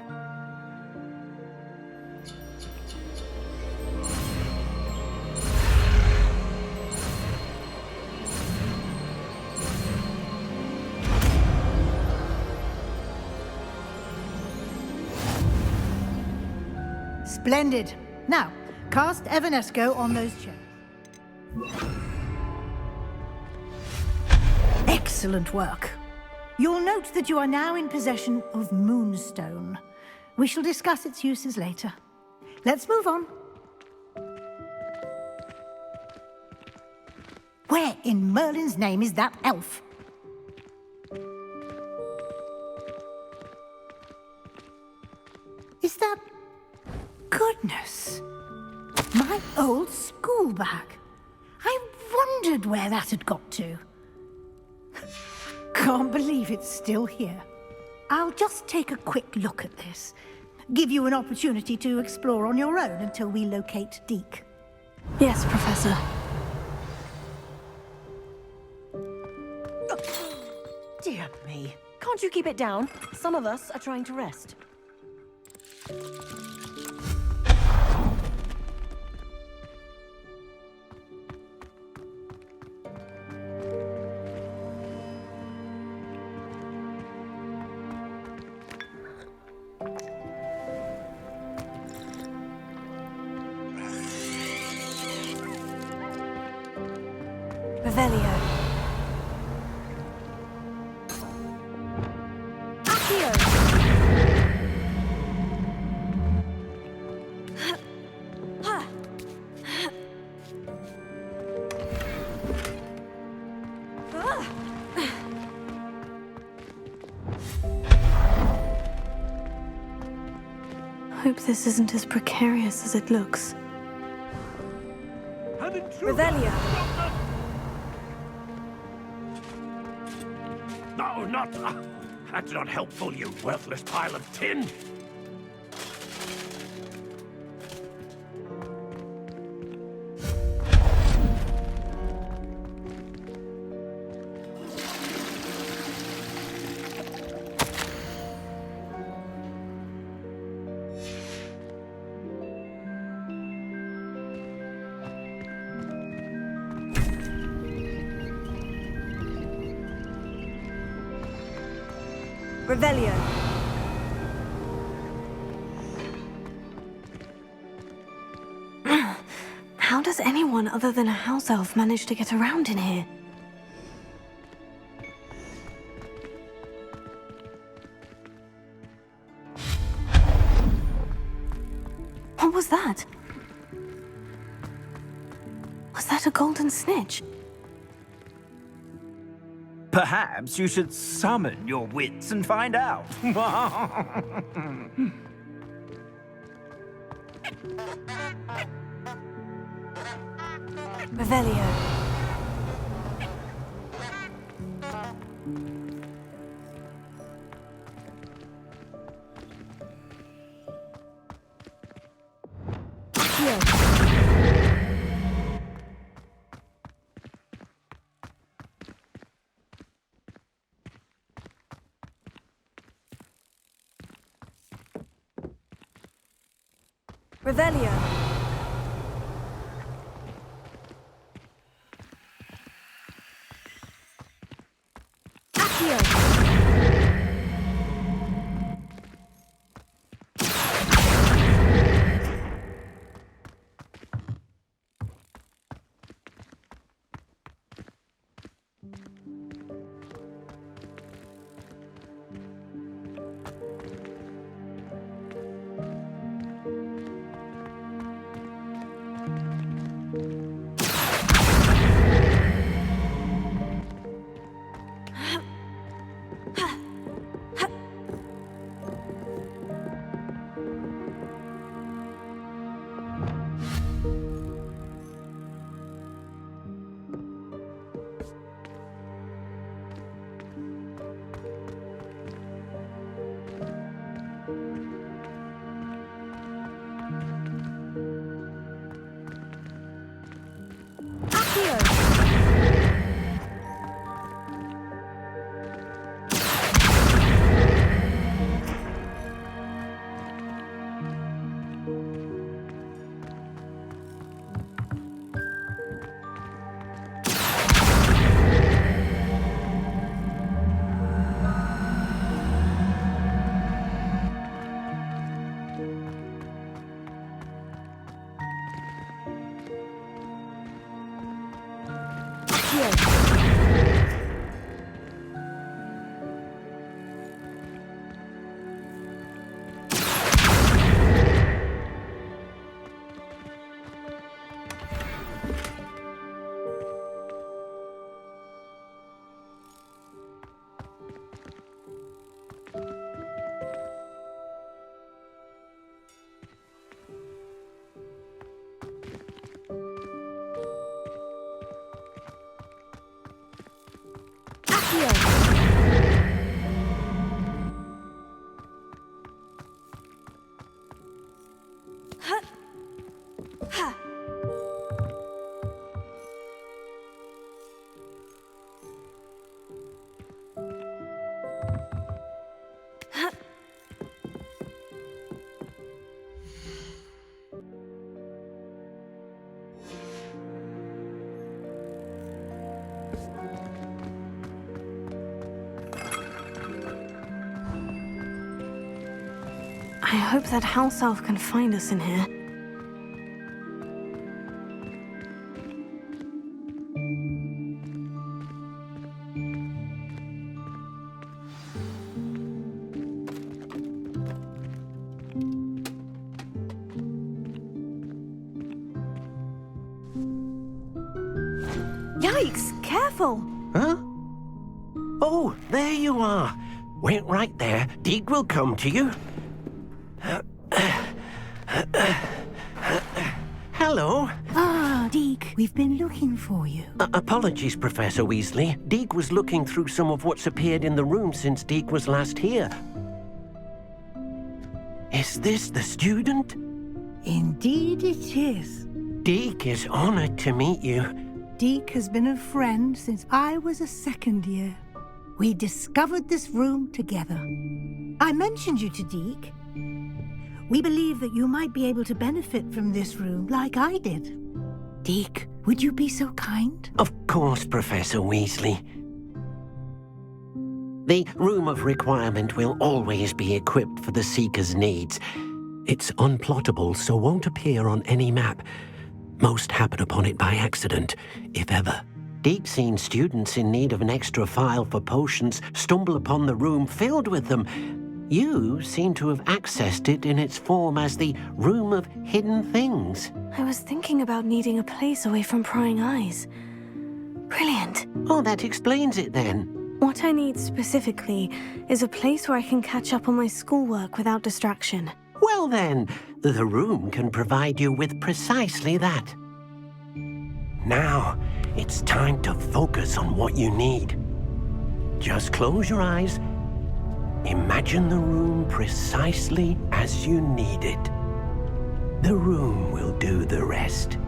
Splendid. Now, cast Evanesco on those chairs. Excellent work. You'll note that you are now in possession of Moonstone. We shall discuss its uses later. Let's move on. Where in Merlin's name is that elf? Is that... Goodness! My old school bag. I wondered where that had got to. Can't believe it's still here. I'll just take a quick look at this. Give you an opportunity to explore on your own until we locate Deke. Yes, Professor. Dear me. Can't you keep it down? Some of us are trying to rest. Revelio. Accio! Hope this isn't as precarious as it looks. Revelio! No, not... that's not helpful, you worthless pile of tin! Revelio! How does anyone other than a house elf manage to get around in here? What was that? Was that a golden snitch? Perhaps you should summon your wits and find out. Revelio. Revelio! I hope that house elf can find us in here. Yikes! Careful! Huh? Oh, there you are. Wait right there. Deeg will come to you. Hello. Ah, Deke, we've been looking for you. Apologies, Professor Weasley. Deke was looking through some of what's appeared in the room since Deke was last here. Is this the student? Indeed it is. Deke is honored to meet you. Deke has been a friend since I was a second year. We discovered this room together. I mentioned you to Deke. We believe that you might be able to benefit from this room like I did. Deke, would you be so kind? Of course, Professor Weasley. The Room of Requirement will always be equipped for the Seeker's needs. It's unplottable, so won't appear on any map. Most happen upon it by accident, if ever. Deke's seen students in need of an extra file for potions stumble upon the room filled with them. You seem to have accessed it in its form as the Room of Hidden Things. I was thinking about needing a place away from prying eyes. Brilliant. Oh, that explains it then. What I need specifically is a place where I can catch up on my schoolwork without distraction. Well then, the room can provide you with precisely that. Now, it's time to focus on what you need. Just close your eyes. Imagine the room precisely as you need it. The room will do the rest.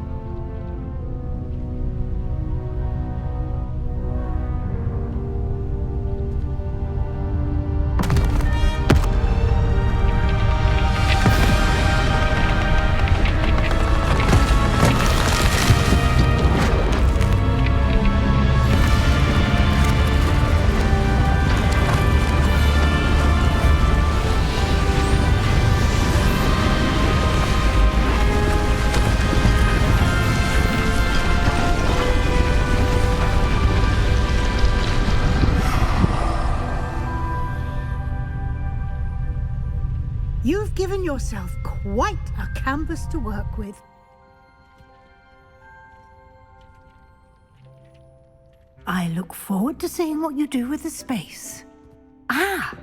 You've given yourself quite a canvas to work with. I look forward to seeing what you do with the space. Ah,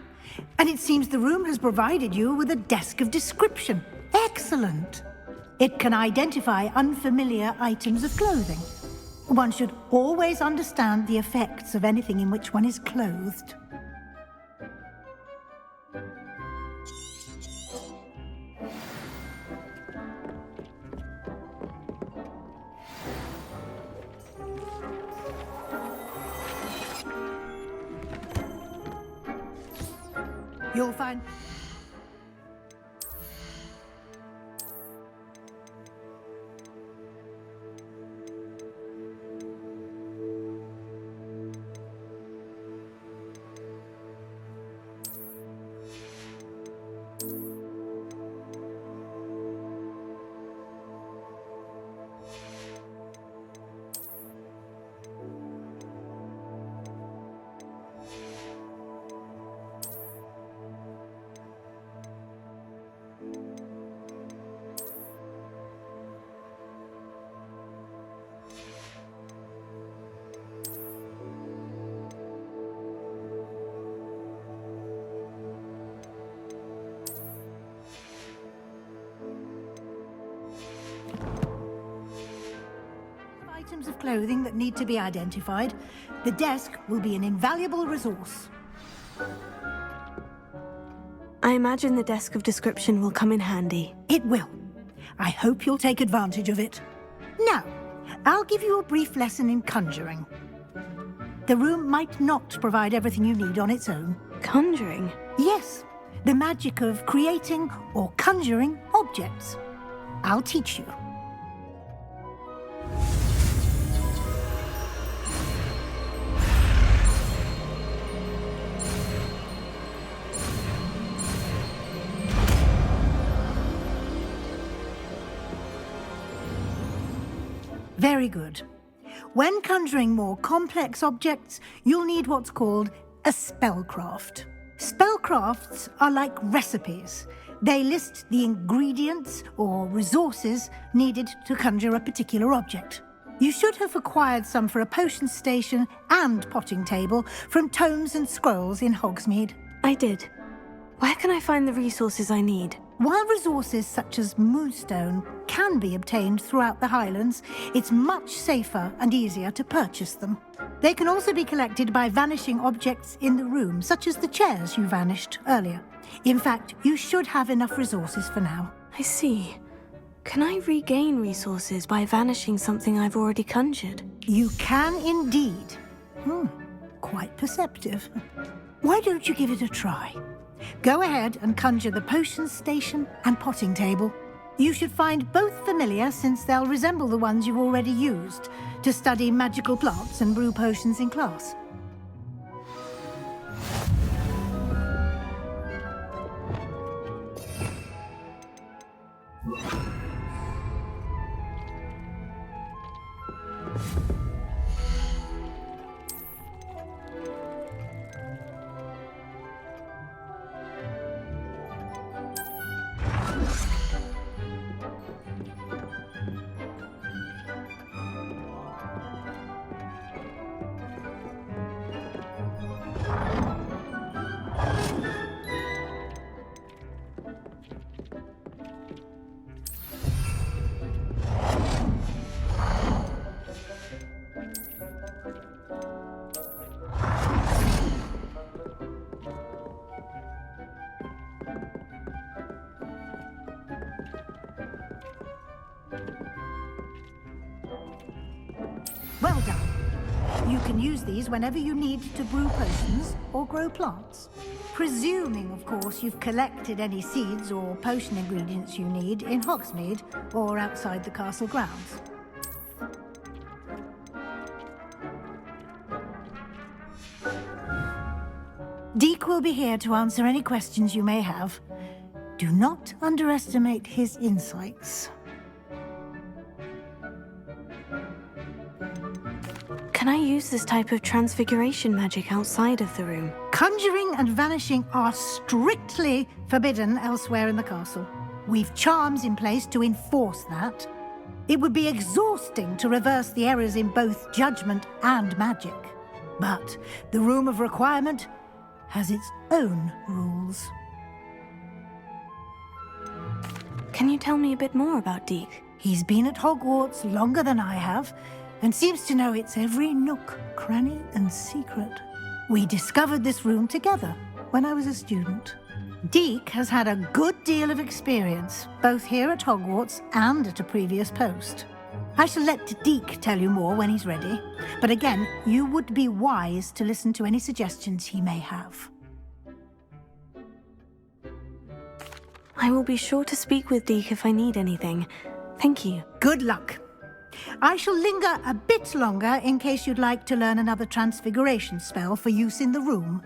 and it seems the room has provided you with a desk of description. Excellent. It can identify unfamiliar items of clothing. One should always understand the effects of anything in which one is clothed. You'll find... items of clothing that need to be identified, the desk will be an invaluable resource. I imagine the desk of description will come in handy. It will. I hope you'll take advantage of it. Now, I'll give you a brief lesson in conjuring. The room might not provide everything you need on its own. Conjuring? Yes, the magic of creating or conjuring objects. I'll teach you. Very good. When conjuring more complex objects, you'll need what's called a spellcraft. Spellcrafts are like recipes. They list the ingredients or resources needed to conjure a particular object. You should have acquired some for a potion station and potting table from tomes and scrolls in Hogsmeade. I did. Where can I find the resources I need? While resources such as moonstone can be obtained throughout the Highlands, it's much safer and easier to purchase them. They can also be collected by vanishing objects in the room, such as the chairs you vanished earlier. In fact, you should have enough resources for now. I see. Can I regain resources by vanishing something I've already conjured? You can indeed. Quite perceptive. Why don't you give it a try? Go ahead and conjure the potions station and potting table. You should find both familiar, since they'll resemble the ones you've already used to study magical plants and brew potions in class. Well done. You can use these whenever you need to brew potions or grow plants. Presuming, of course, you've collected any seeds or potion ingredients you need in Hogsmeade or outside the castle grounds. Deek will be here to answer any questions you may have. Do not underestimate his insights. Can I use this type of transfiguration magic outside of the room? Conjuring and vanishing are strictly forbidden elsewhere in the castle. We've charms in place to enforce that. It would be exhausting to reverse the errors in both judgment and magic. But the Room of Requirement has its own rules. Can you tell me a bit more about Deek? He's been at Hogwarts longer than I have, and seems to know its every nook, cranny, and secret. We discovered this room together when I was a student. Deek has had a good deal of experience, both here at Hogwarts and at a previous post. I shall let Deek tell you more when he's ready, but again, you would be wise to listen to any suggestions he may have. I will be sure to speak with Deek if I need anything. Thank you. Good luck. I shall linger a bit longer in case you'd like to learn another transfiguration spell for use in the room.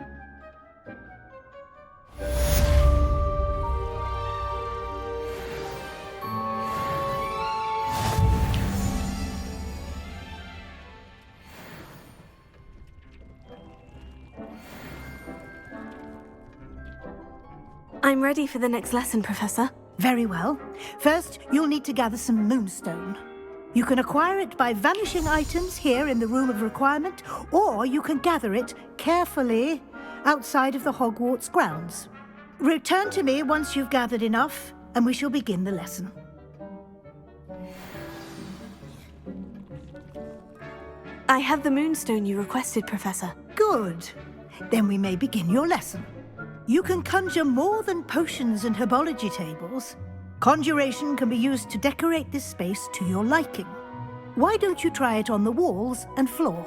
I'm ready for the next lesson, Professor. Very well. First, you'll need to gather some moonstone. You can acquire it by vanishing items here in the Room of Requirement, or you can gather it carefully outside of the Hogwarts grounds. Return to me once you've gathered enough, and we shall begin the lesson. I have the moonstone you requested, Professor. Good. Then we may begin your lesson. You can conjure more than potions and herbology tables. Conjuration can be used to decorate this space to your liking. Why don't you try it on the walls and floor?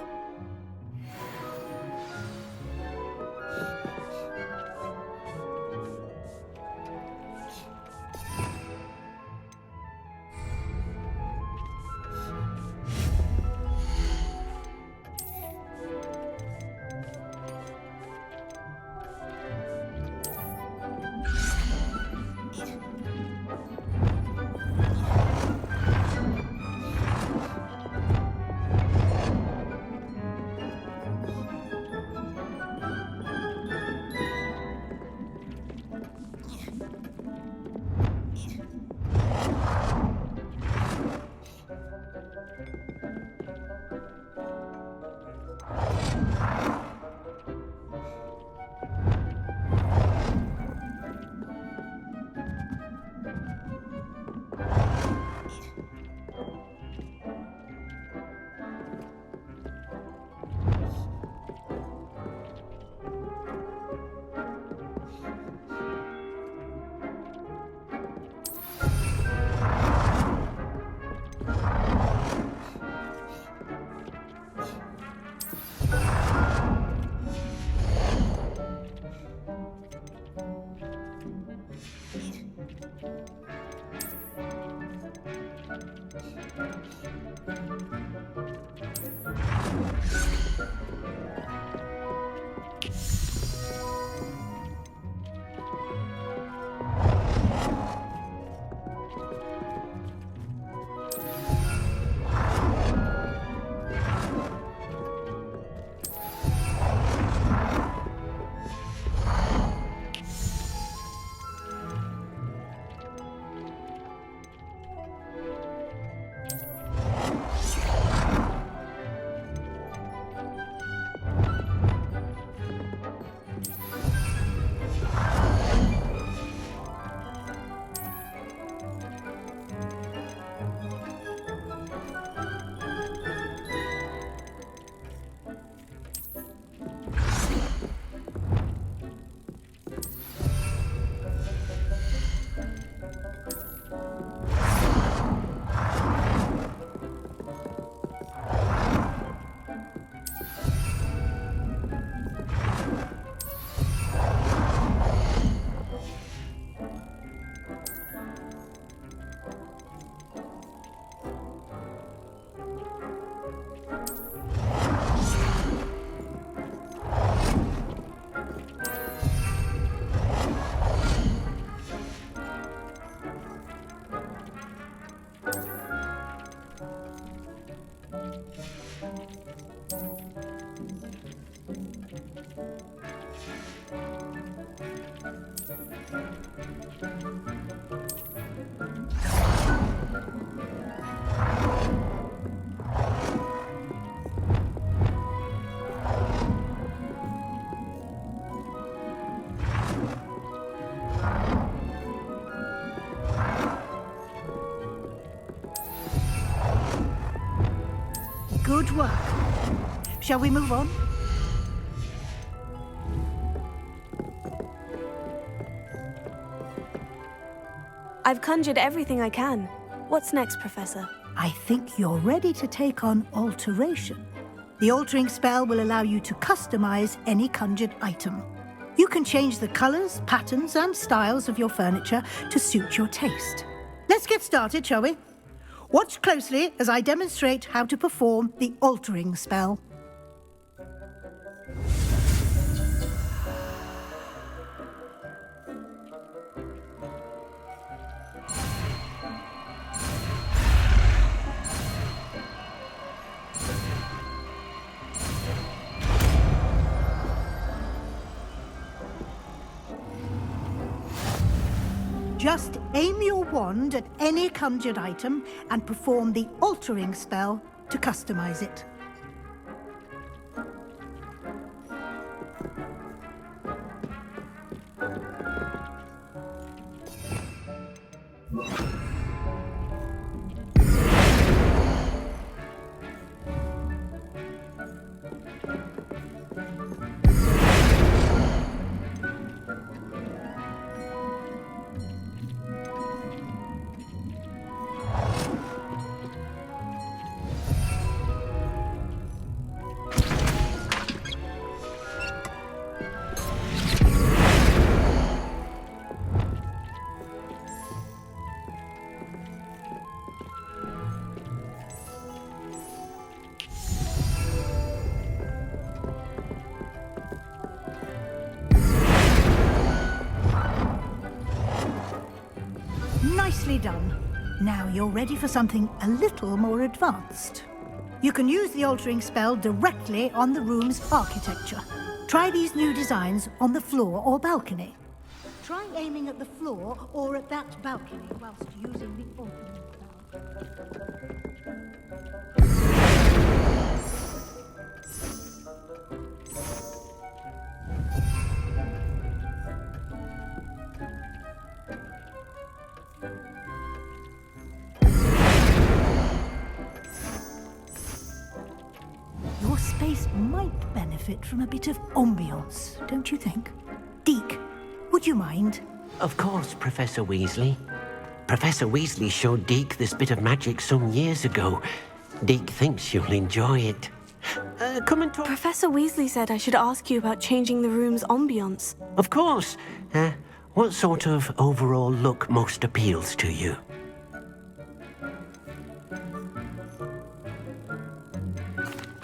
Good work. Shall we move on? I've conjured everything I can. What's next, Professor? I think you're ready to take on alteration. The altering spell will allow you to customize any conjured item. You can change the colors, patterns, and styles of your furniture to suit your taste. Let's get started, shall we? Watch closely as I demonstrate how to perform the altering spell. Just aim your wand at any conjured item and perform the altering spell to customize it. Nicely done. Now you're ready for something a little more advanced. You can use the altering spell directly on the room's architecture. Try these new designs on the floor or balcony. Try aiming at the floor or at that balcony whilst using the altering spell. Your space might benefit from a bit of ambiance, don't you think? Deke, would you mind? Of course, Professor Weasley. Professor Weasley showed Deke this bit of magic some years ago. Deke thinks you'll enjoy it. Come and talk. Professor Weasley said I should ask you about changing the room's ambience. Of course. What sort of overall look most appeals to you?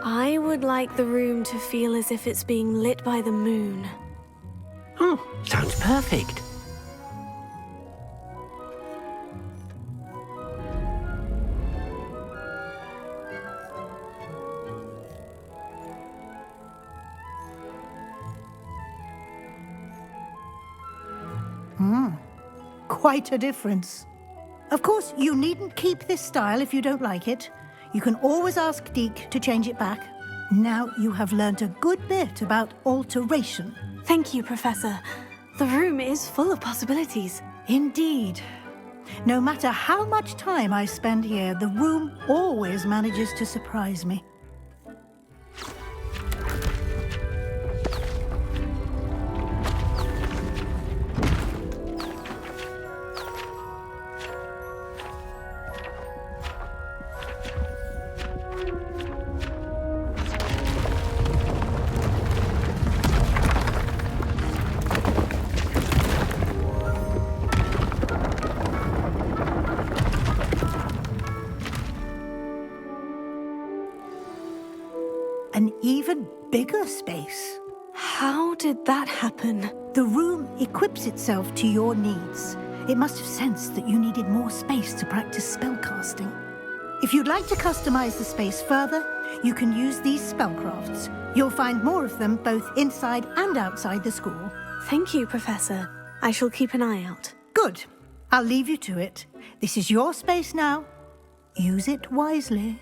I would like the room to feel as if it's being lit by the moon. Oh, sounds perfect. Quite a difference. Of course, you needn't keep this style if you don't like it. You can always ask Deke to change it back. Now you have learnt a good bit about alteration. Thank you, Professor. The room is full of possibilities. Indeed. No matter how much time I spend here, the room always manages to surprise me. An even bigger space. How did that happen? The room equips itself to your needs. It must have sensed that you needed more space to practice spellcasting. If you'd like to customize the space further, you can use these spellcrafts. You'll find more of them both inside and outside the school. Thank you, Professor. I shall keep an eye out. Good. I'll leave you to it. This is your space now. Use it wisely.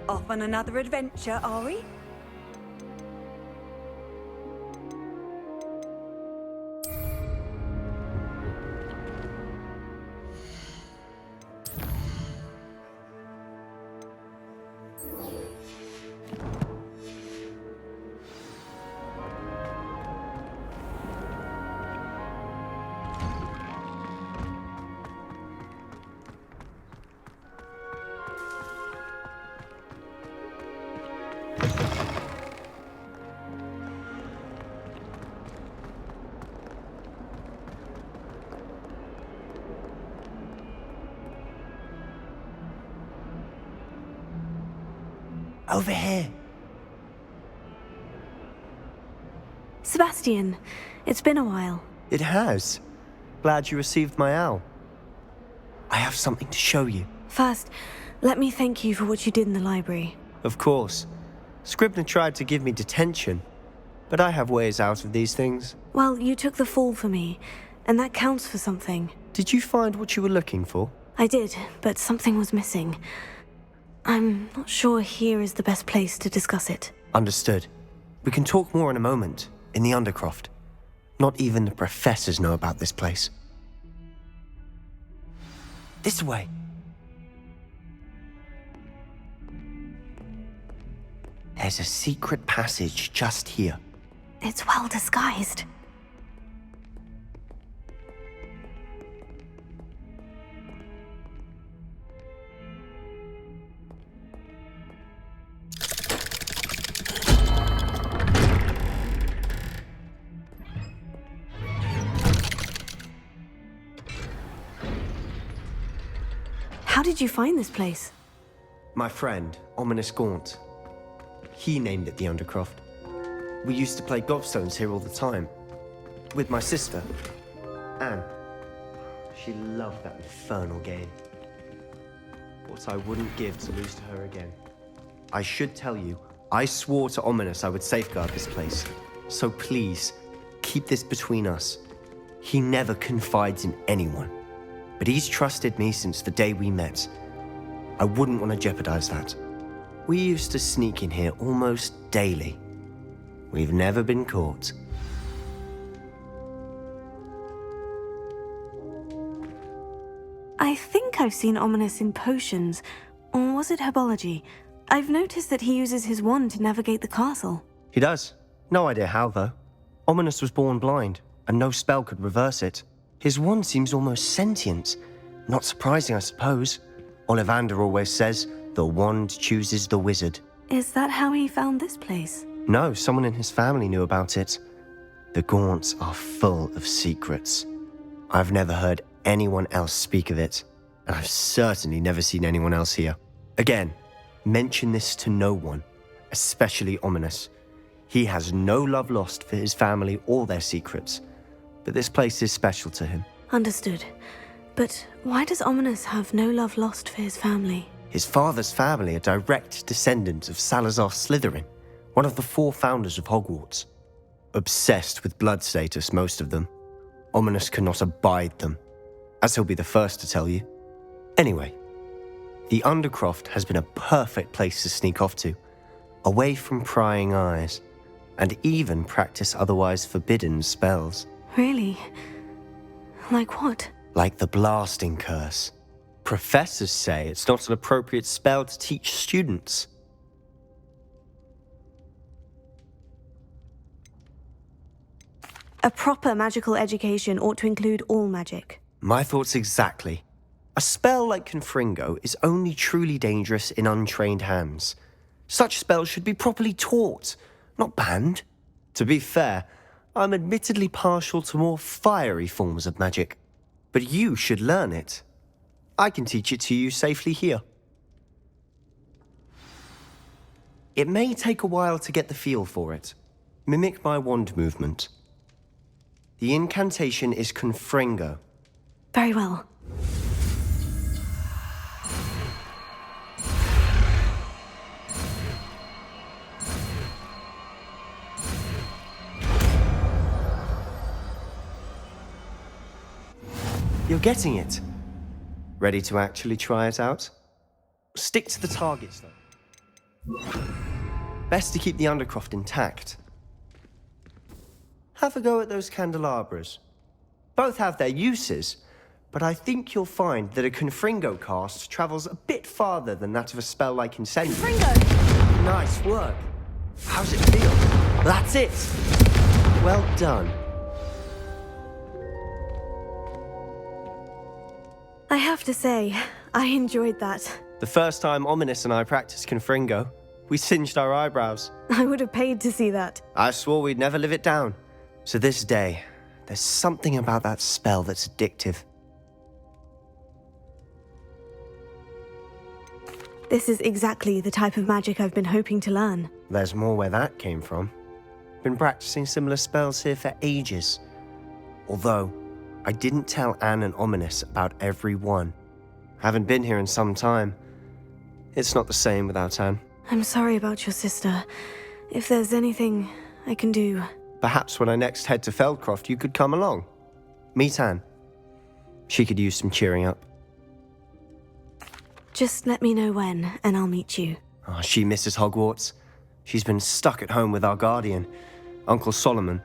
Off on another adventure, are we? Over here. Sebastian, it's been a while. It has. Glad you received my owl. I have something to show you. First, let me thank you for what you did in the library. Of course. Scribner tried to give me detention, but I have ways out of these things. Well, you took the fall for me, and that counts for something. Did you find what you were looking for? I did, but something was missing. I'm not sure here is the best place to discuss it. Understood. We can talk more in a moment, in the Undercroft. Not even the professors know about this place. This way. There's a secret passage just here. It's well disguised. How did you find this place? My friend, Ominous Gaunt. He named it the Undercroft. We used to play gobstones here all the time. With my sister, Anne. She loved that infernal game. What I wouldn't give to lose to her again. I should tell you, I swore to Ominous I would safeguard this place. So please, keep this between us. He never confides in anyone. But he's trusted me since the day we met. I wouldn't want to jeopardize that. We used to sneak in here almost daily. We've never been caught. I think I've seen Ominous in potions. Or was it herbology? I've noticed that he uses his wand to navigate the castle. He does. No idea how, though. Ominous was born blind, and no spell could reverse it. His wand seems almost sentient. Not surprising, I suppose. Ollivander always says, the wand chooses the wizard. Is that how he found this place? No, someone in his family knew about it. The Gaunts are full of secrets. I've never heard anyone else speak of it, and I've certainly never seen anyone else here. Again, mention this to no one, especially Ominous. He has no love lost for his family or their secrets, but this place is special to him. Understood. But why does Ominous have no love lost for his family? His father's family are direct descendants of Salazar Slytherin, one of the 4 founders of Hogwarts. Obsessed with blood status, most of them. Ominous cannot abide them, as he'll be the first to tell you. Anyway, the Undercroft has been a perfect place to sneak off to, away from prying eyes, and even practice otherwise forbidden spells. Really? Like what? Like the blasting curse. Professors say it's not an appropriate spell to teach students. A proper magical education ought to include all magic. My thoughts exactly. A spell like Confringo is only truly dangerous in untrained hands. Such spells should be properly taught, not banned. To be fair, I'm admittedly partial to more fiery forms of magic. But you should learn it. I can teach it to you safely here. It may take a while to get the feel for it. Mimic my wand movement. The incantation is Confringo. Very well. You're getting it. Ready to actually try it out? Stick to the targets, though. Best to keep the Undercroft intact. Have a go at those candelabras. Both have their uses, but I think you'll find that a Confringo cast travels a bit farther than that of a spell like Incendiary. Confringo! Nice work. How's it feel? That's it! Well done. I have to say, I enjoyed that. The first time Ominous and I practiced Confringo, we singed our eyebrows. I would have paid to see that. I swore we'd never live it down. To this day, there's something about that spell that's addictive. This is exactly the type of magic I've been hoping to learn. There's more where that came from. Been practicing similar spells here for ages. Although, I didn't tell Anne and Ominous about every one. Haven't been here in some time. It's not the same without Anne. I'm sorry about your sister. If there's anything I can do... Perhaps when I next head to Feldcroft, you could come along. Meet Anne. She could use some cheering up. Just let me know when, and I'll meet you. Oh, she misses Hogwarts. She's been stuck at home with our guardian, Uncle Solomon.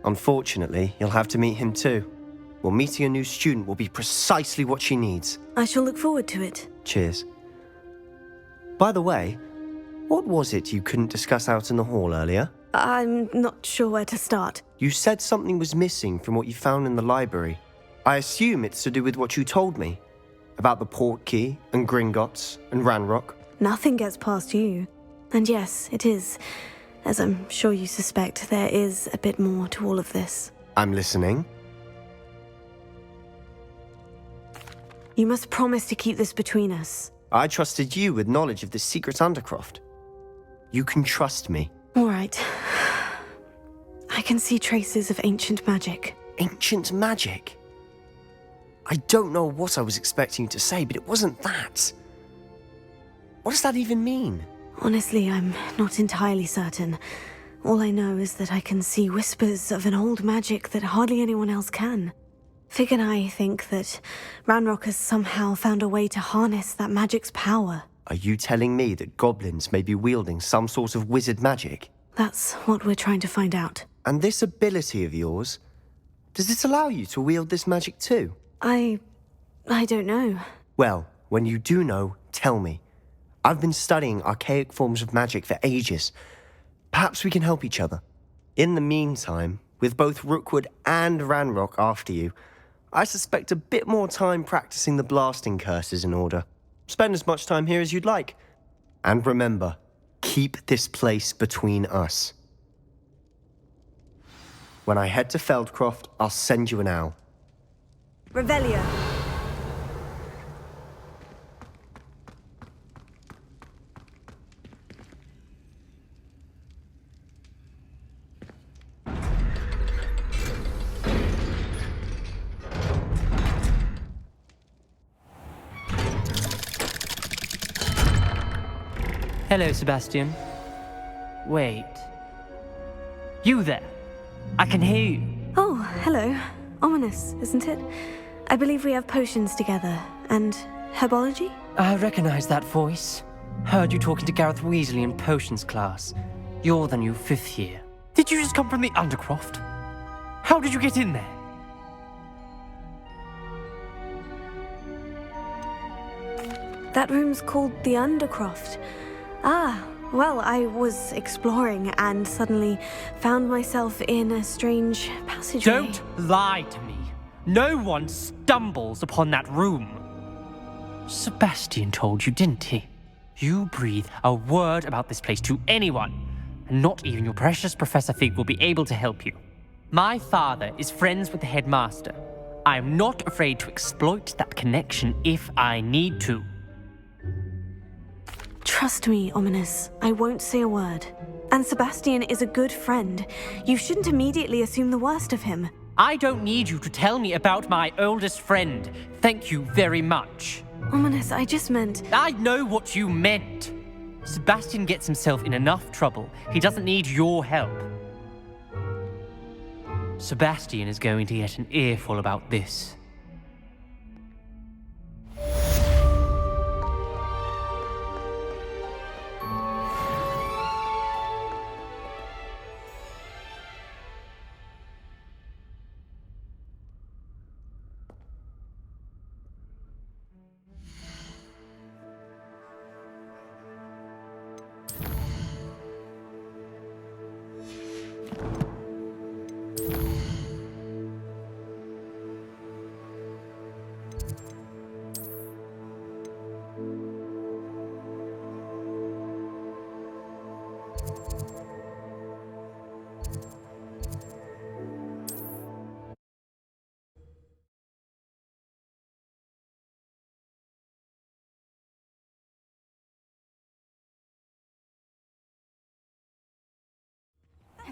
Unfortunately, you'll have to meet him too. Well, meeting a new student will be precisely what she needs. I shall look forward to it. Cheers. By the way, what was it you couldn't discuss out in the hall earlier? I'm not sure where to start. You said something was missing from what you found in the library. I assume it's to do with what you told me. About the Portkey, and Gringotts, and Ranrock. Nothing gets past you. And yes, it is. As I'm sure you suspect, there is a bit more to all of this. I'm listening. You must promise to keep this between us. I trusted you with knowledge of the secret Undercroft. You can trust me. All right. I can see traces of ancient magic. Ancient magic? I don't know what I was expecting you to say, but it wasn't that. What does that even mean? Honestly, I'm not entirely certain. All I know is that I can see whispers of an old magic that hardly anyone else can. Fig and I think that Ranrock has somehow found a way to harness that magic's power. Are you telling me that goblins may be wielding some sort of wizard magic? That's what we're trying to find out. And this ability of yours, does it allow you to wield this magic too? I don't know. Well, when you do know, tell me. I've been studying archaic forms of magic for ages. Perhaps we can help each other. In the meantime, with both Rookwood and Ranrock after you, I suspect a bit more time practicing the blasting curse is in order. Spend as much time here as you'd like. And remember, keep this place between us. When I head to Feldcroft, I'll send you an owl. Revelio. Hello, Sebastian. Wait. You there? I can hear you. Oh, hello. Ominous, isn't it? I believe we have potions together. And herbology? I recognize that voice. Heard you talking to Gareth Weasley in potions class. You're the new 5th year. Did you just come from the Undercroft? How did you get in there? That room's called the Undercroft. Ah, well, I was exploring and suddenly found myself in a strange passageway. Don't lie to me. No one stumbles upon that room. Sebastian told you, didn't he? You breathe a word about this place to anyone, and not even your precious Professor Fig will be able to help you. My father is friends with the headmaster. I am not afraid to exploit that connection if I need to. Trust me, Ominous. I won't say a word. And Sebastian is a good friend. You shouldn't immediately assume the worst of him. I don't need you to tell me about my oldest friend. Thank you very much. Ominous, I just meant... I know what you meant. Sebastian gets himself in enough trouble. He doesn't need your help. Sebastian is going to get an earful about this.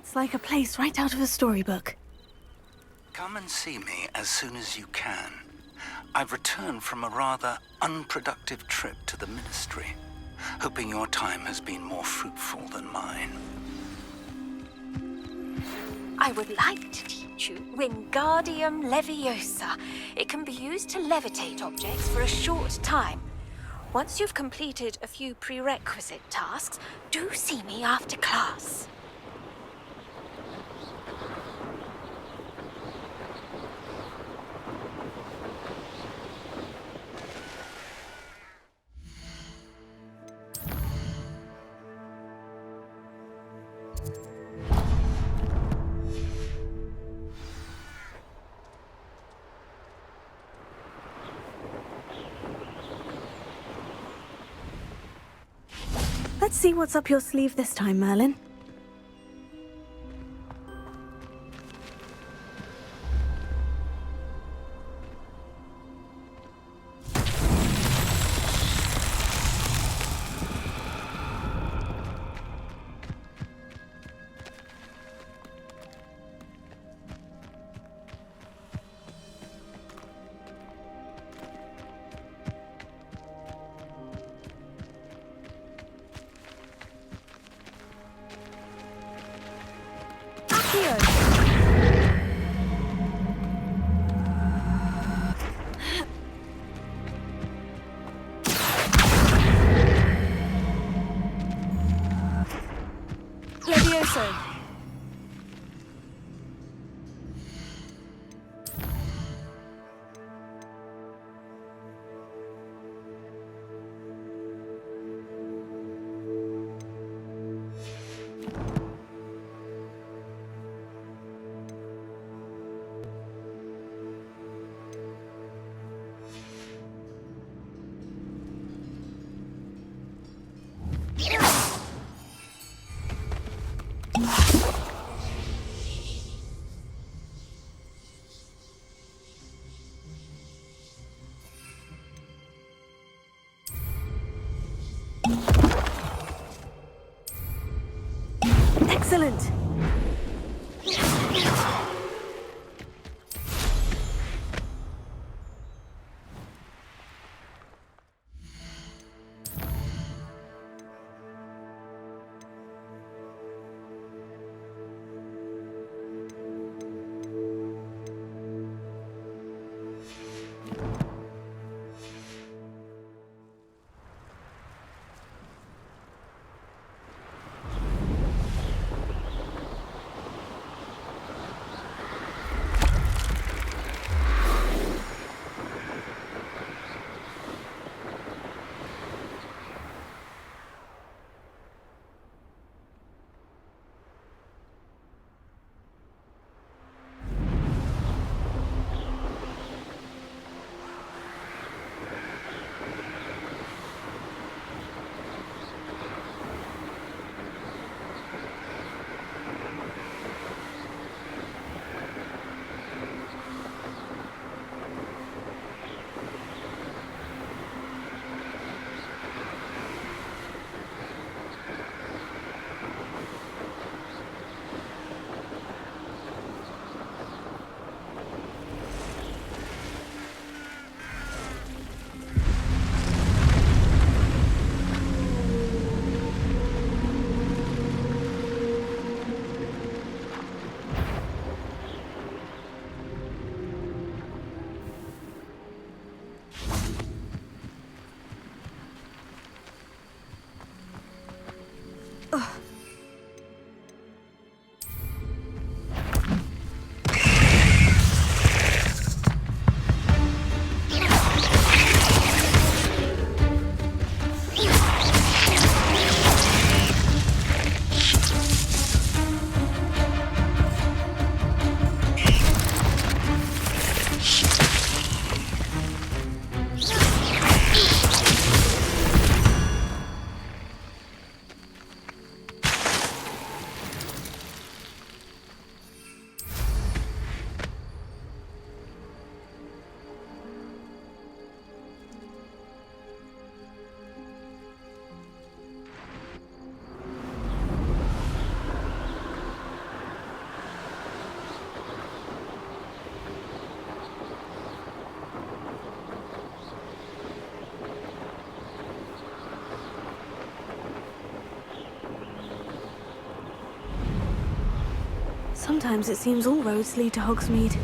It's like a place right out of a storybook. Come and see me as soon as you can. I've returned from a rather unproductive trip to the Ministry, hoping your time has been more fruitful than mine. I would like to teach you Wingardium Leviosa. It can be used to levitate objects for a short time. Once you've completed a few prerequisite tasks, do see me after class. Let's see what's up your sleeve this time, Merlin. Levioso. Excellent! sometimes it seems all roads lead to Hogsmeade.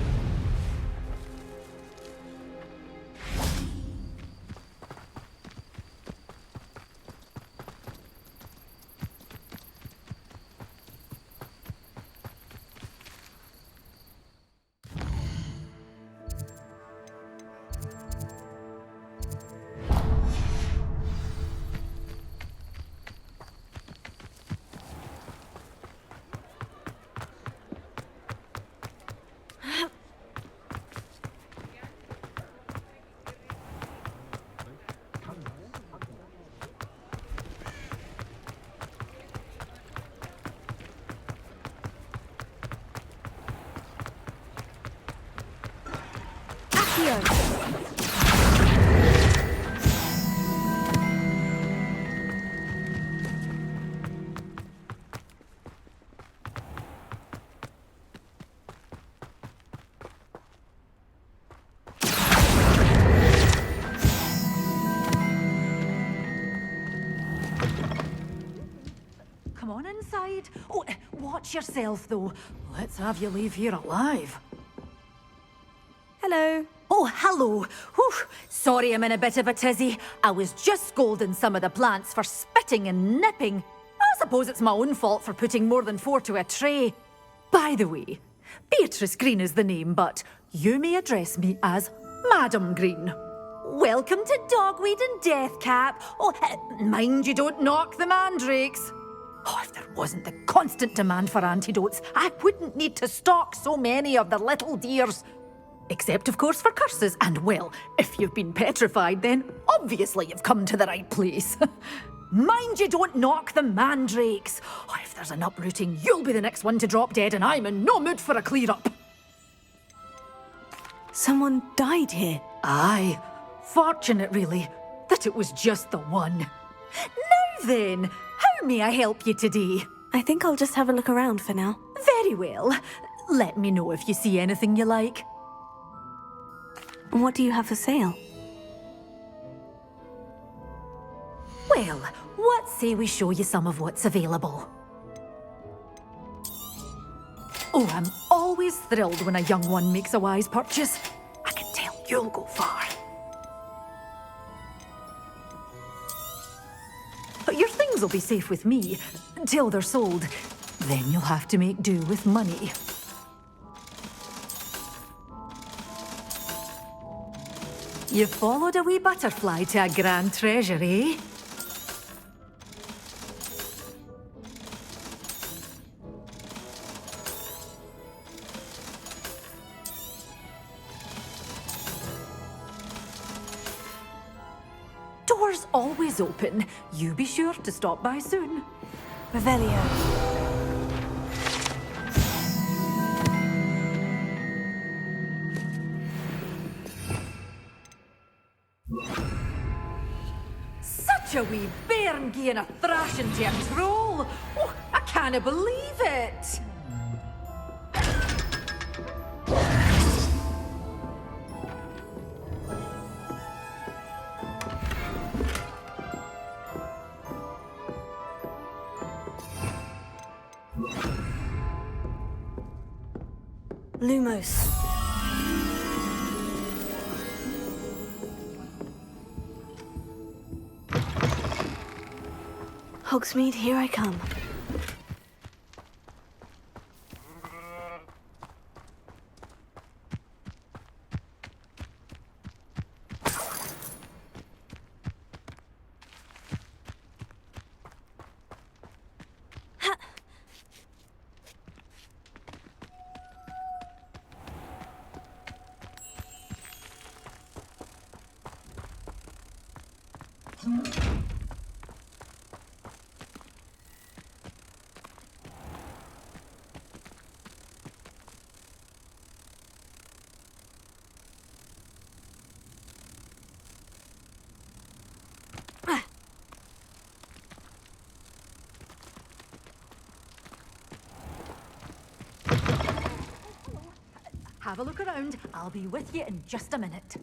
Come on inside. Oh, watch yourself, though. Let's have you leave here alive. Hello. Oh, hello. Whew. Sorry I'm in a bit of a tizzy. I was just scolding some of the plants for spitting and nipping. I suppose it's my own fault for putting more than 4 to a tray. By the way, Beatrice Green is the name, but you may address me as Madam Green. Welcome to Dogweed and Deathcap. Oh, mind you don't knock the mandrakes. Oh, if there wasn't the constant demand for antidotes, I wouldn't need to stock so many of the little dears. Except, of course, for curses. And, well, if you've been petrified, then obviously you've come to the right place. Mind you don't knock the mandrakes. Oh, if there's an uprooting, you'll be the next one to drop dead, and I'm in no mood for a clear-up. Someone died here. Aye. Fortunate, really, that it was just the one. Now then, how may I help you today? I think I'll just have a look around for now. Very well. Let me know if you see anything you like. What do you have for sale? Well, what say we show you some of what's available? Oh, I'm always thrilled when a young one makes a wise purchase. I can tell you'll go far. But your things will be safe with me until they're sold. Then you'll have to make do with money. You followed a wee butterfly to a grand treasure, eh? Doors always open. You be sure to stop by soon. Revelio. Such a wee bairn gieing a thrashing to a troll. Oh, I can't believe it. Lumos. Hogsmeade, here I come. Have a look around. I'll be with you in just a minute.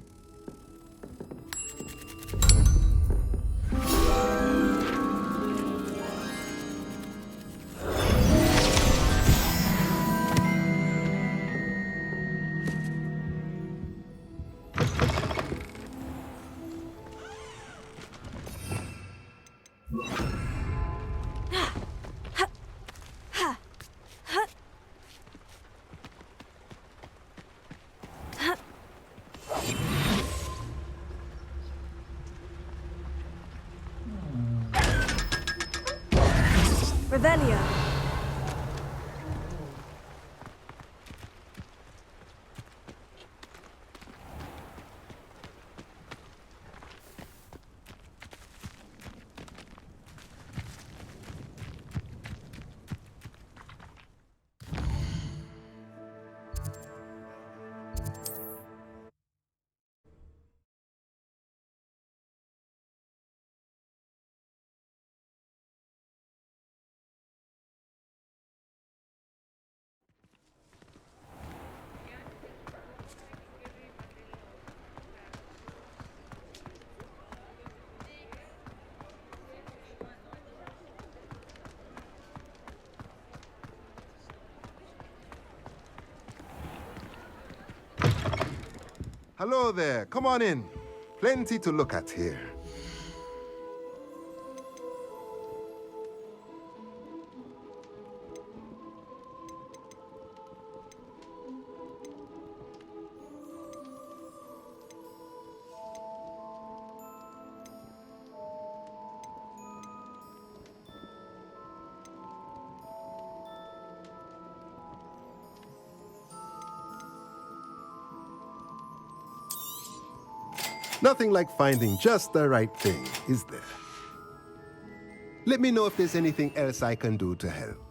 Revelio. Hello there, come on in. Plenty to look at here. Nothing like finding just the right thing, is there? Let me know if there's anything else I can do to help.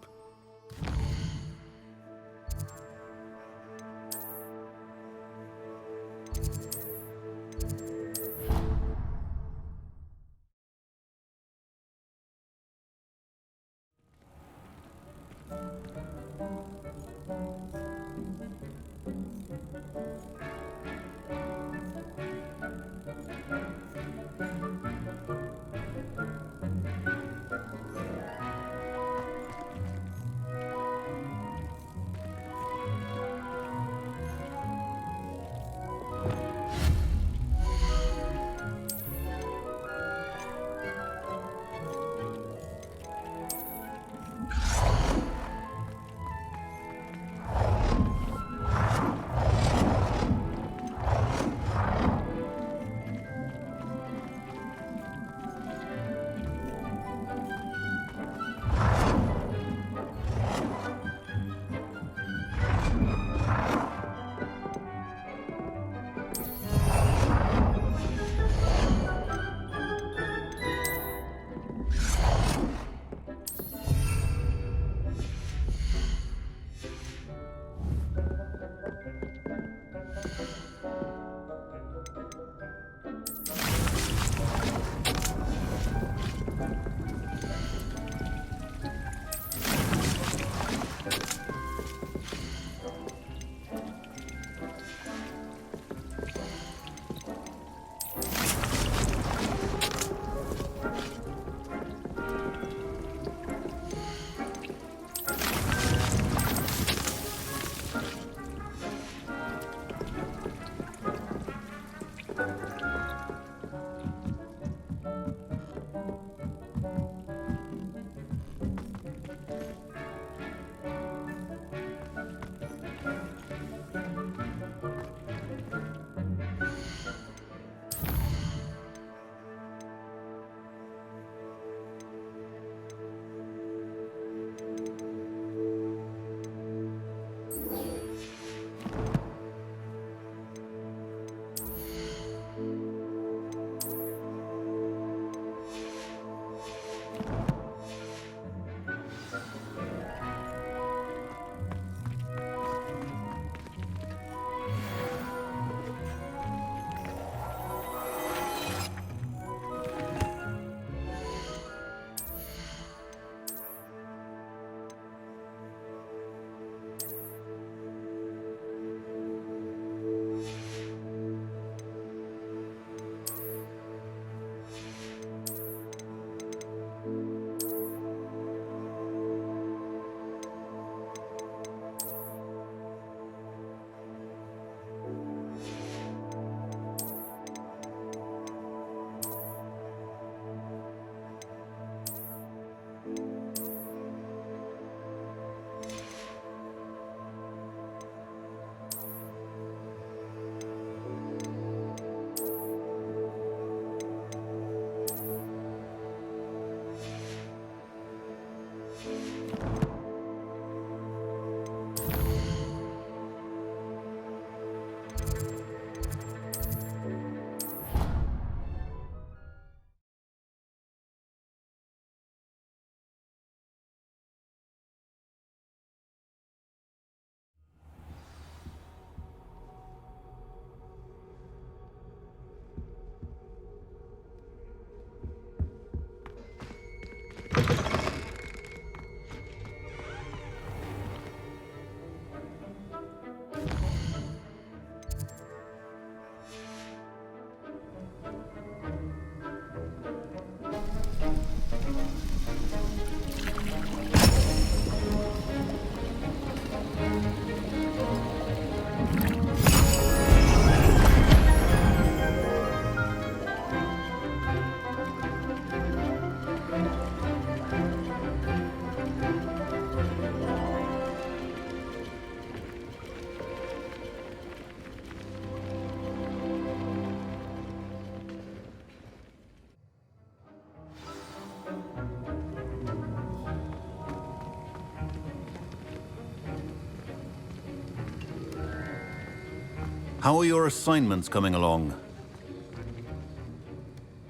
How are your assignments coming along?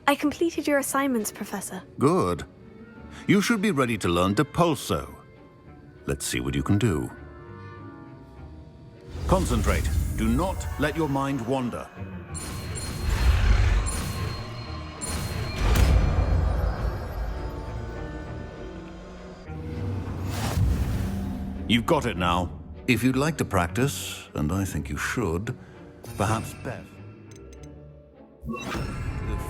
I completed your assignments, Professor. Good. You should be ready to learn Depulso. Let's see what you can do. Concentrate. Do not let your mind wander. You've got it now. If you'd like to practice, and I think you should, perhaps Beth.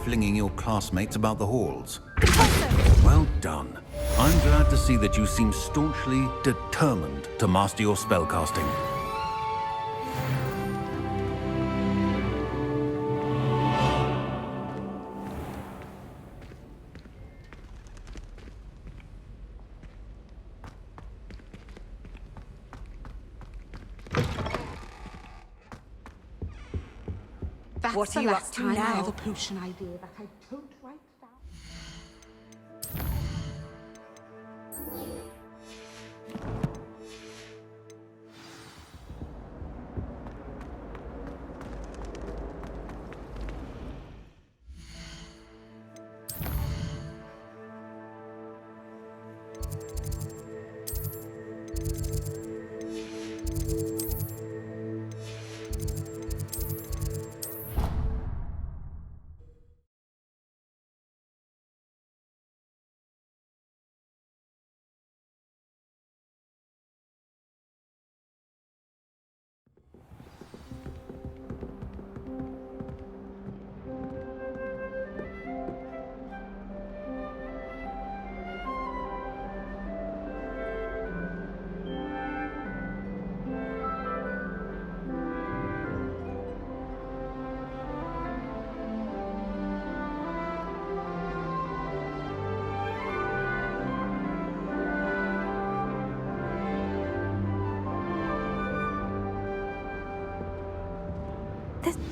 Flinging your classmates about the halls. Well done. I'm glad to see that you seem staunchly determined to master your spellcasting. What are you up to now? I have a potion idea that I don't write down.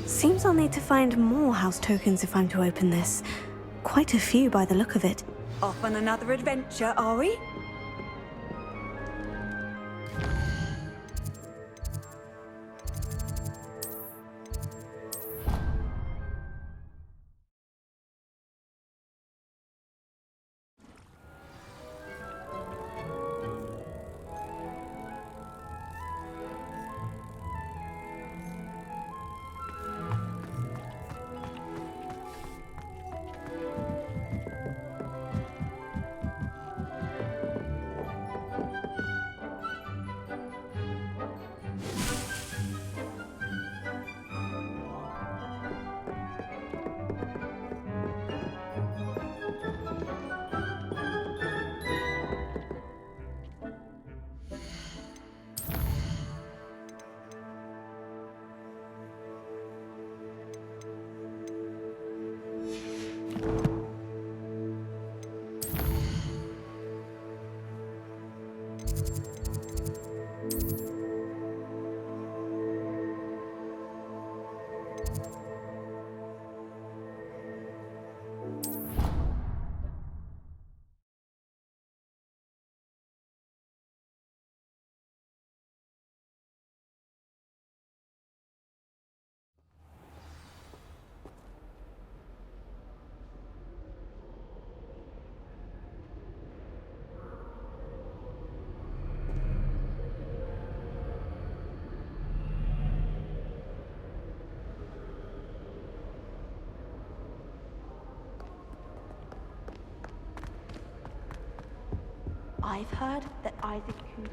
Seems I'll need to find more house tokens if I'm to open this. Quite a few by the look of it. Off on another adventure, are we? I've heard that Isaac can...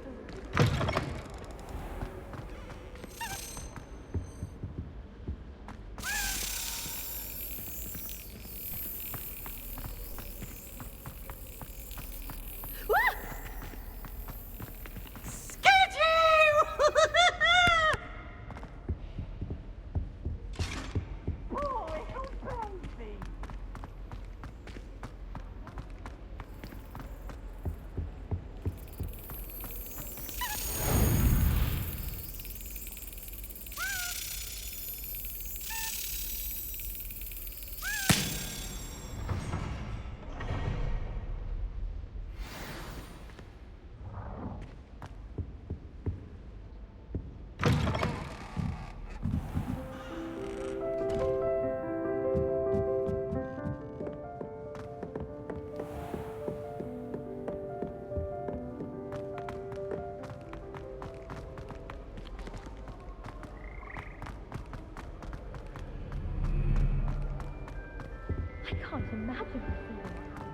imagine receiving what happened.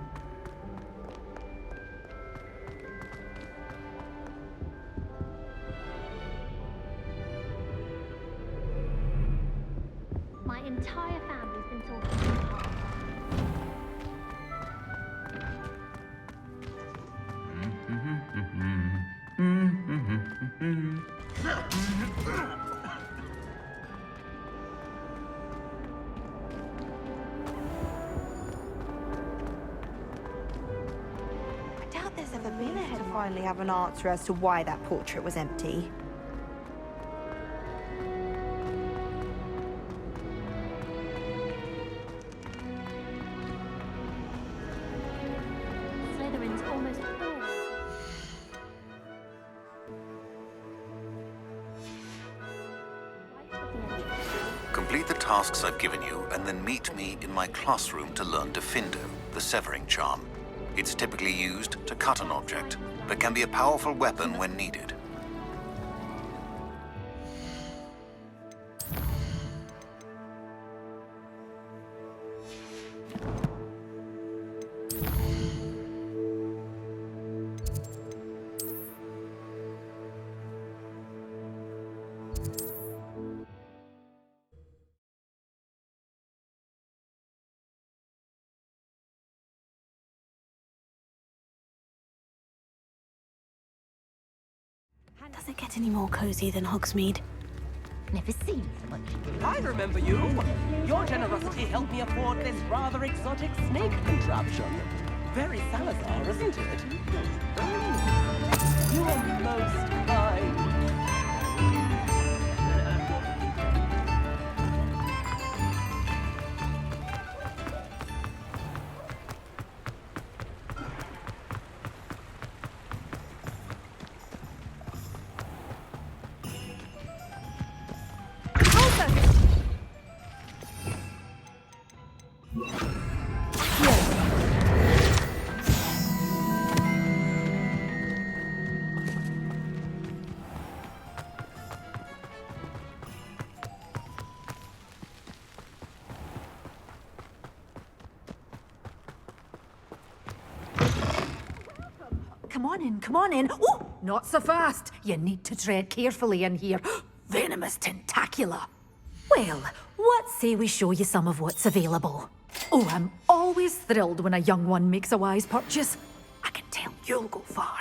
My entire family's been talking to me. I doubt there's ever been a to finally have an answer as to why that portrait was empty. Slytherin's almost always. Complete the tasks I've given you, and then meet me in my classroom to learn Diffindo, the severing charm. It's typically used to cut an object, but can be a powerful weapon when needed. Does it get any more cozy than Hogsmeade? Never seen so much. I remember you. Your generosity helped me afford this rather exotic snake contraption. Very Salazar, isn't it? You are most kind. Come on in. Oh, not so fast. You need to tread carefully in here. Venomous tentacula. Well, what say we show you some of what's available? Oh, I'm always thrilled when a young one makes a wise purchase. I can tell you'll go far.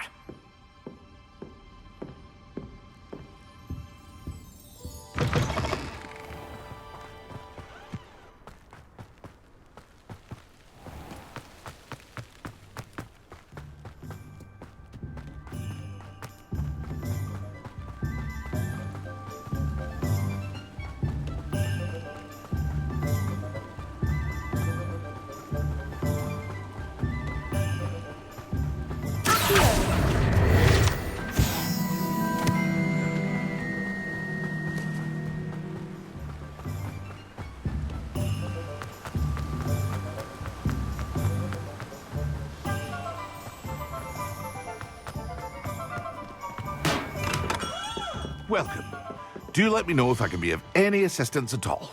Welcome. Do let me know if I can be of any assistance at all.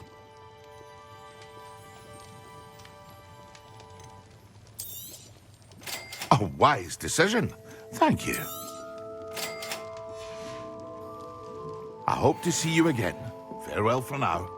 A wise decision. Thank you. I hope to see you again. Farewell for now.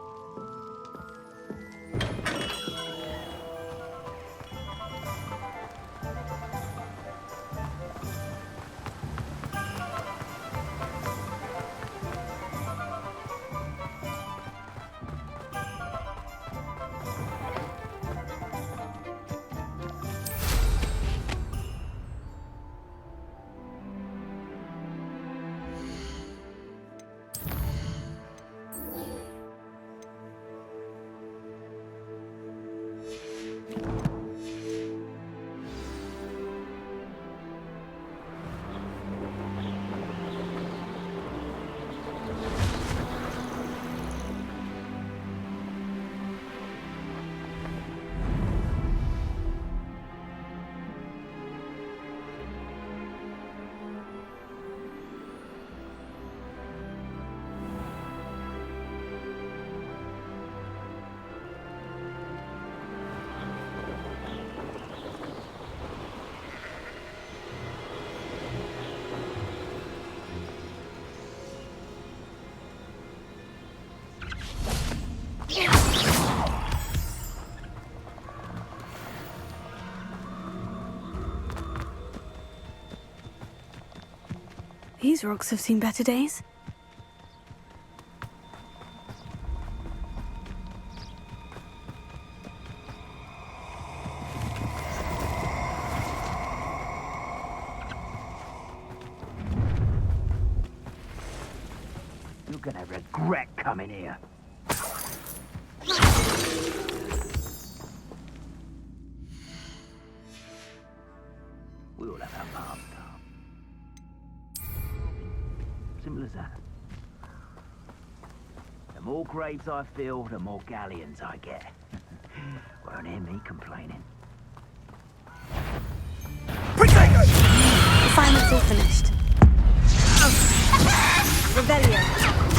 These rocks have seen better days. You're gonna regret coming here. We all have our past, Tom. Simple as that. The more graves I fill, the more galleons I get. Won't hear me complaining. Assignment's all finished. Rebellion.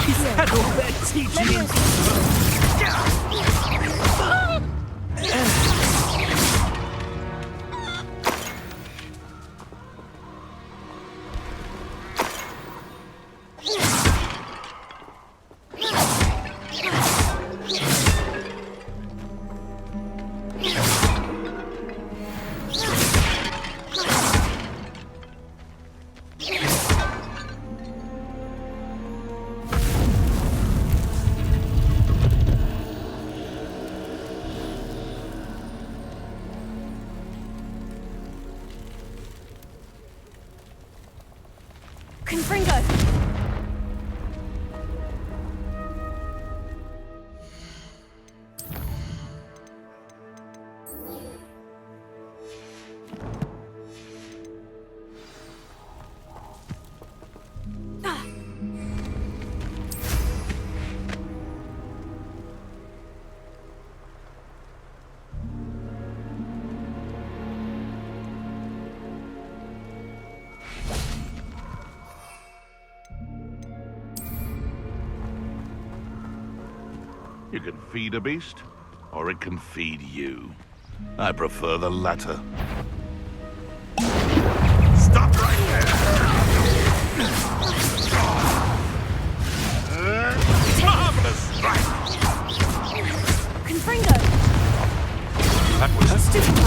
He's had all their teaching. Confringo! You can feed a beast, or it can feed you. I prefer the latter. Stop right there! Marvelous strike! Confringo! That was stupid.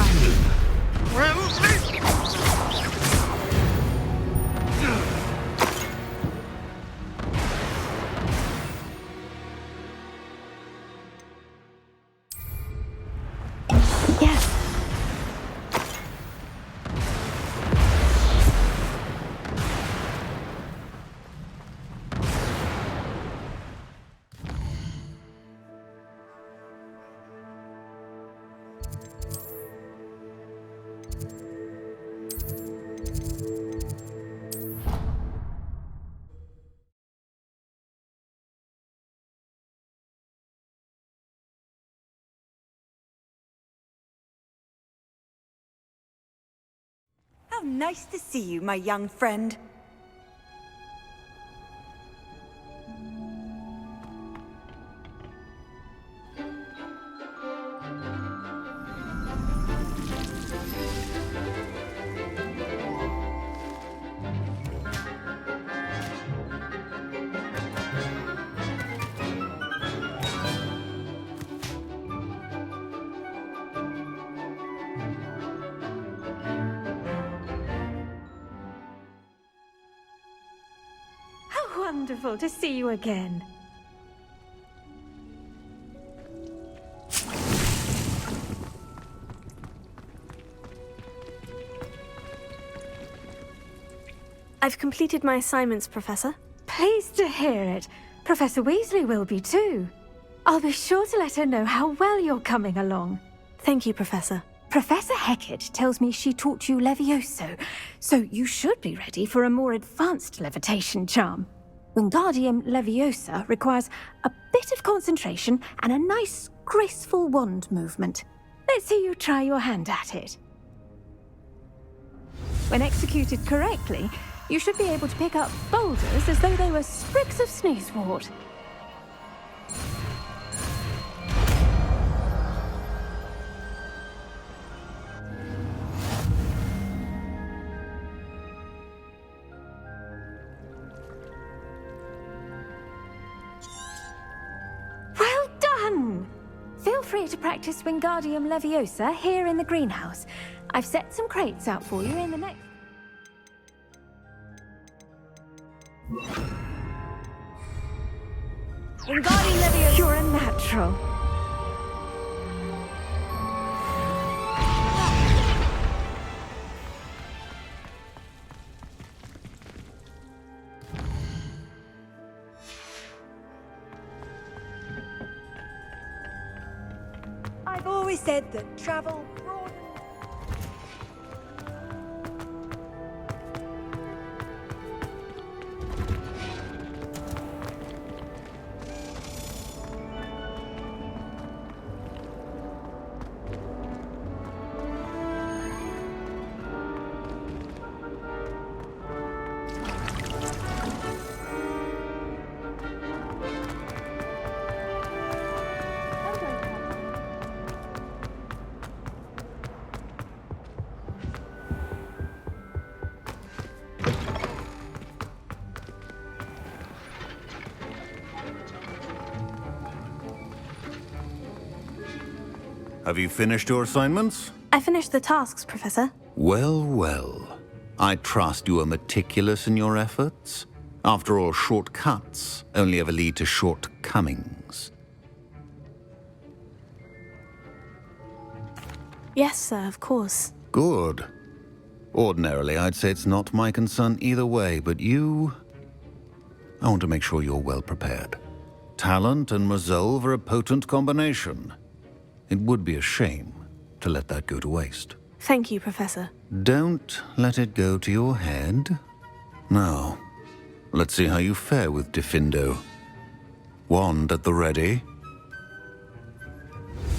How nice to see you, my young friend. Wonderful to see you again. I've completed my assignments, Professor. Pleased to hear it. Professor Weasley will be too. I'll be sure to let her know how well you're coming along. Thank you, Professor. Professor Hecat tells me she taught you Levioso, so you should be ready for a more advanced levitation charm. Wingardium Leviosa requires a bit of concentration and a nice, graceful wand movement. Let's see you try your hand at it. When executed correctly, you should be able to pick up boulders as though they were sprigs of sneezewort. Feel free to practice Wingardium Leviosa here in the greenhouse. I've set some crates out for you in the next... Wingardium Leviosa! You're a natural. I've always said that travel broadens. Have you finished your assignments? I finished the tasks, Professor. Well, well. I trust you are meticulous in your efforts. After all, shortcuts only ever lead to shortcomings. Yes, sir, of course. Good. Ordinarily, I'd say it's not my concern either way, but you... I want to make sure you're well prepared. Talent and resolve are a potent combination. It would be a shame to let that go to waste. Thank you, Professor. Don't let it go to your head. Now, let's see how you fare with Diffindo. Wand at the ready.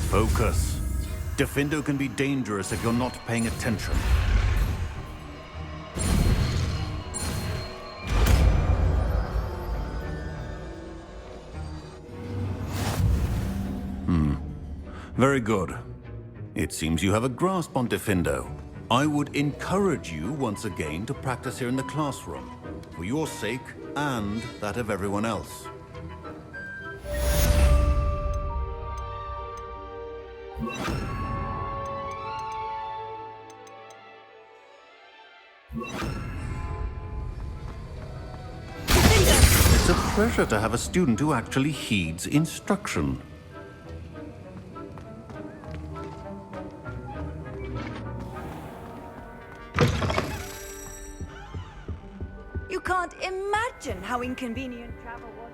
Focus. Diffindo can be dangerous if you're not paying attention. Very good. It seems you have a grasp on Diffindo. I would encourage you once again to practice here in the classroom, for your sake and that of everyone else. It's a pleasure to have a student who actually heeds instruction. You can't imagine how inconvenient travel was.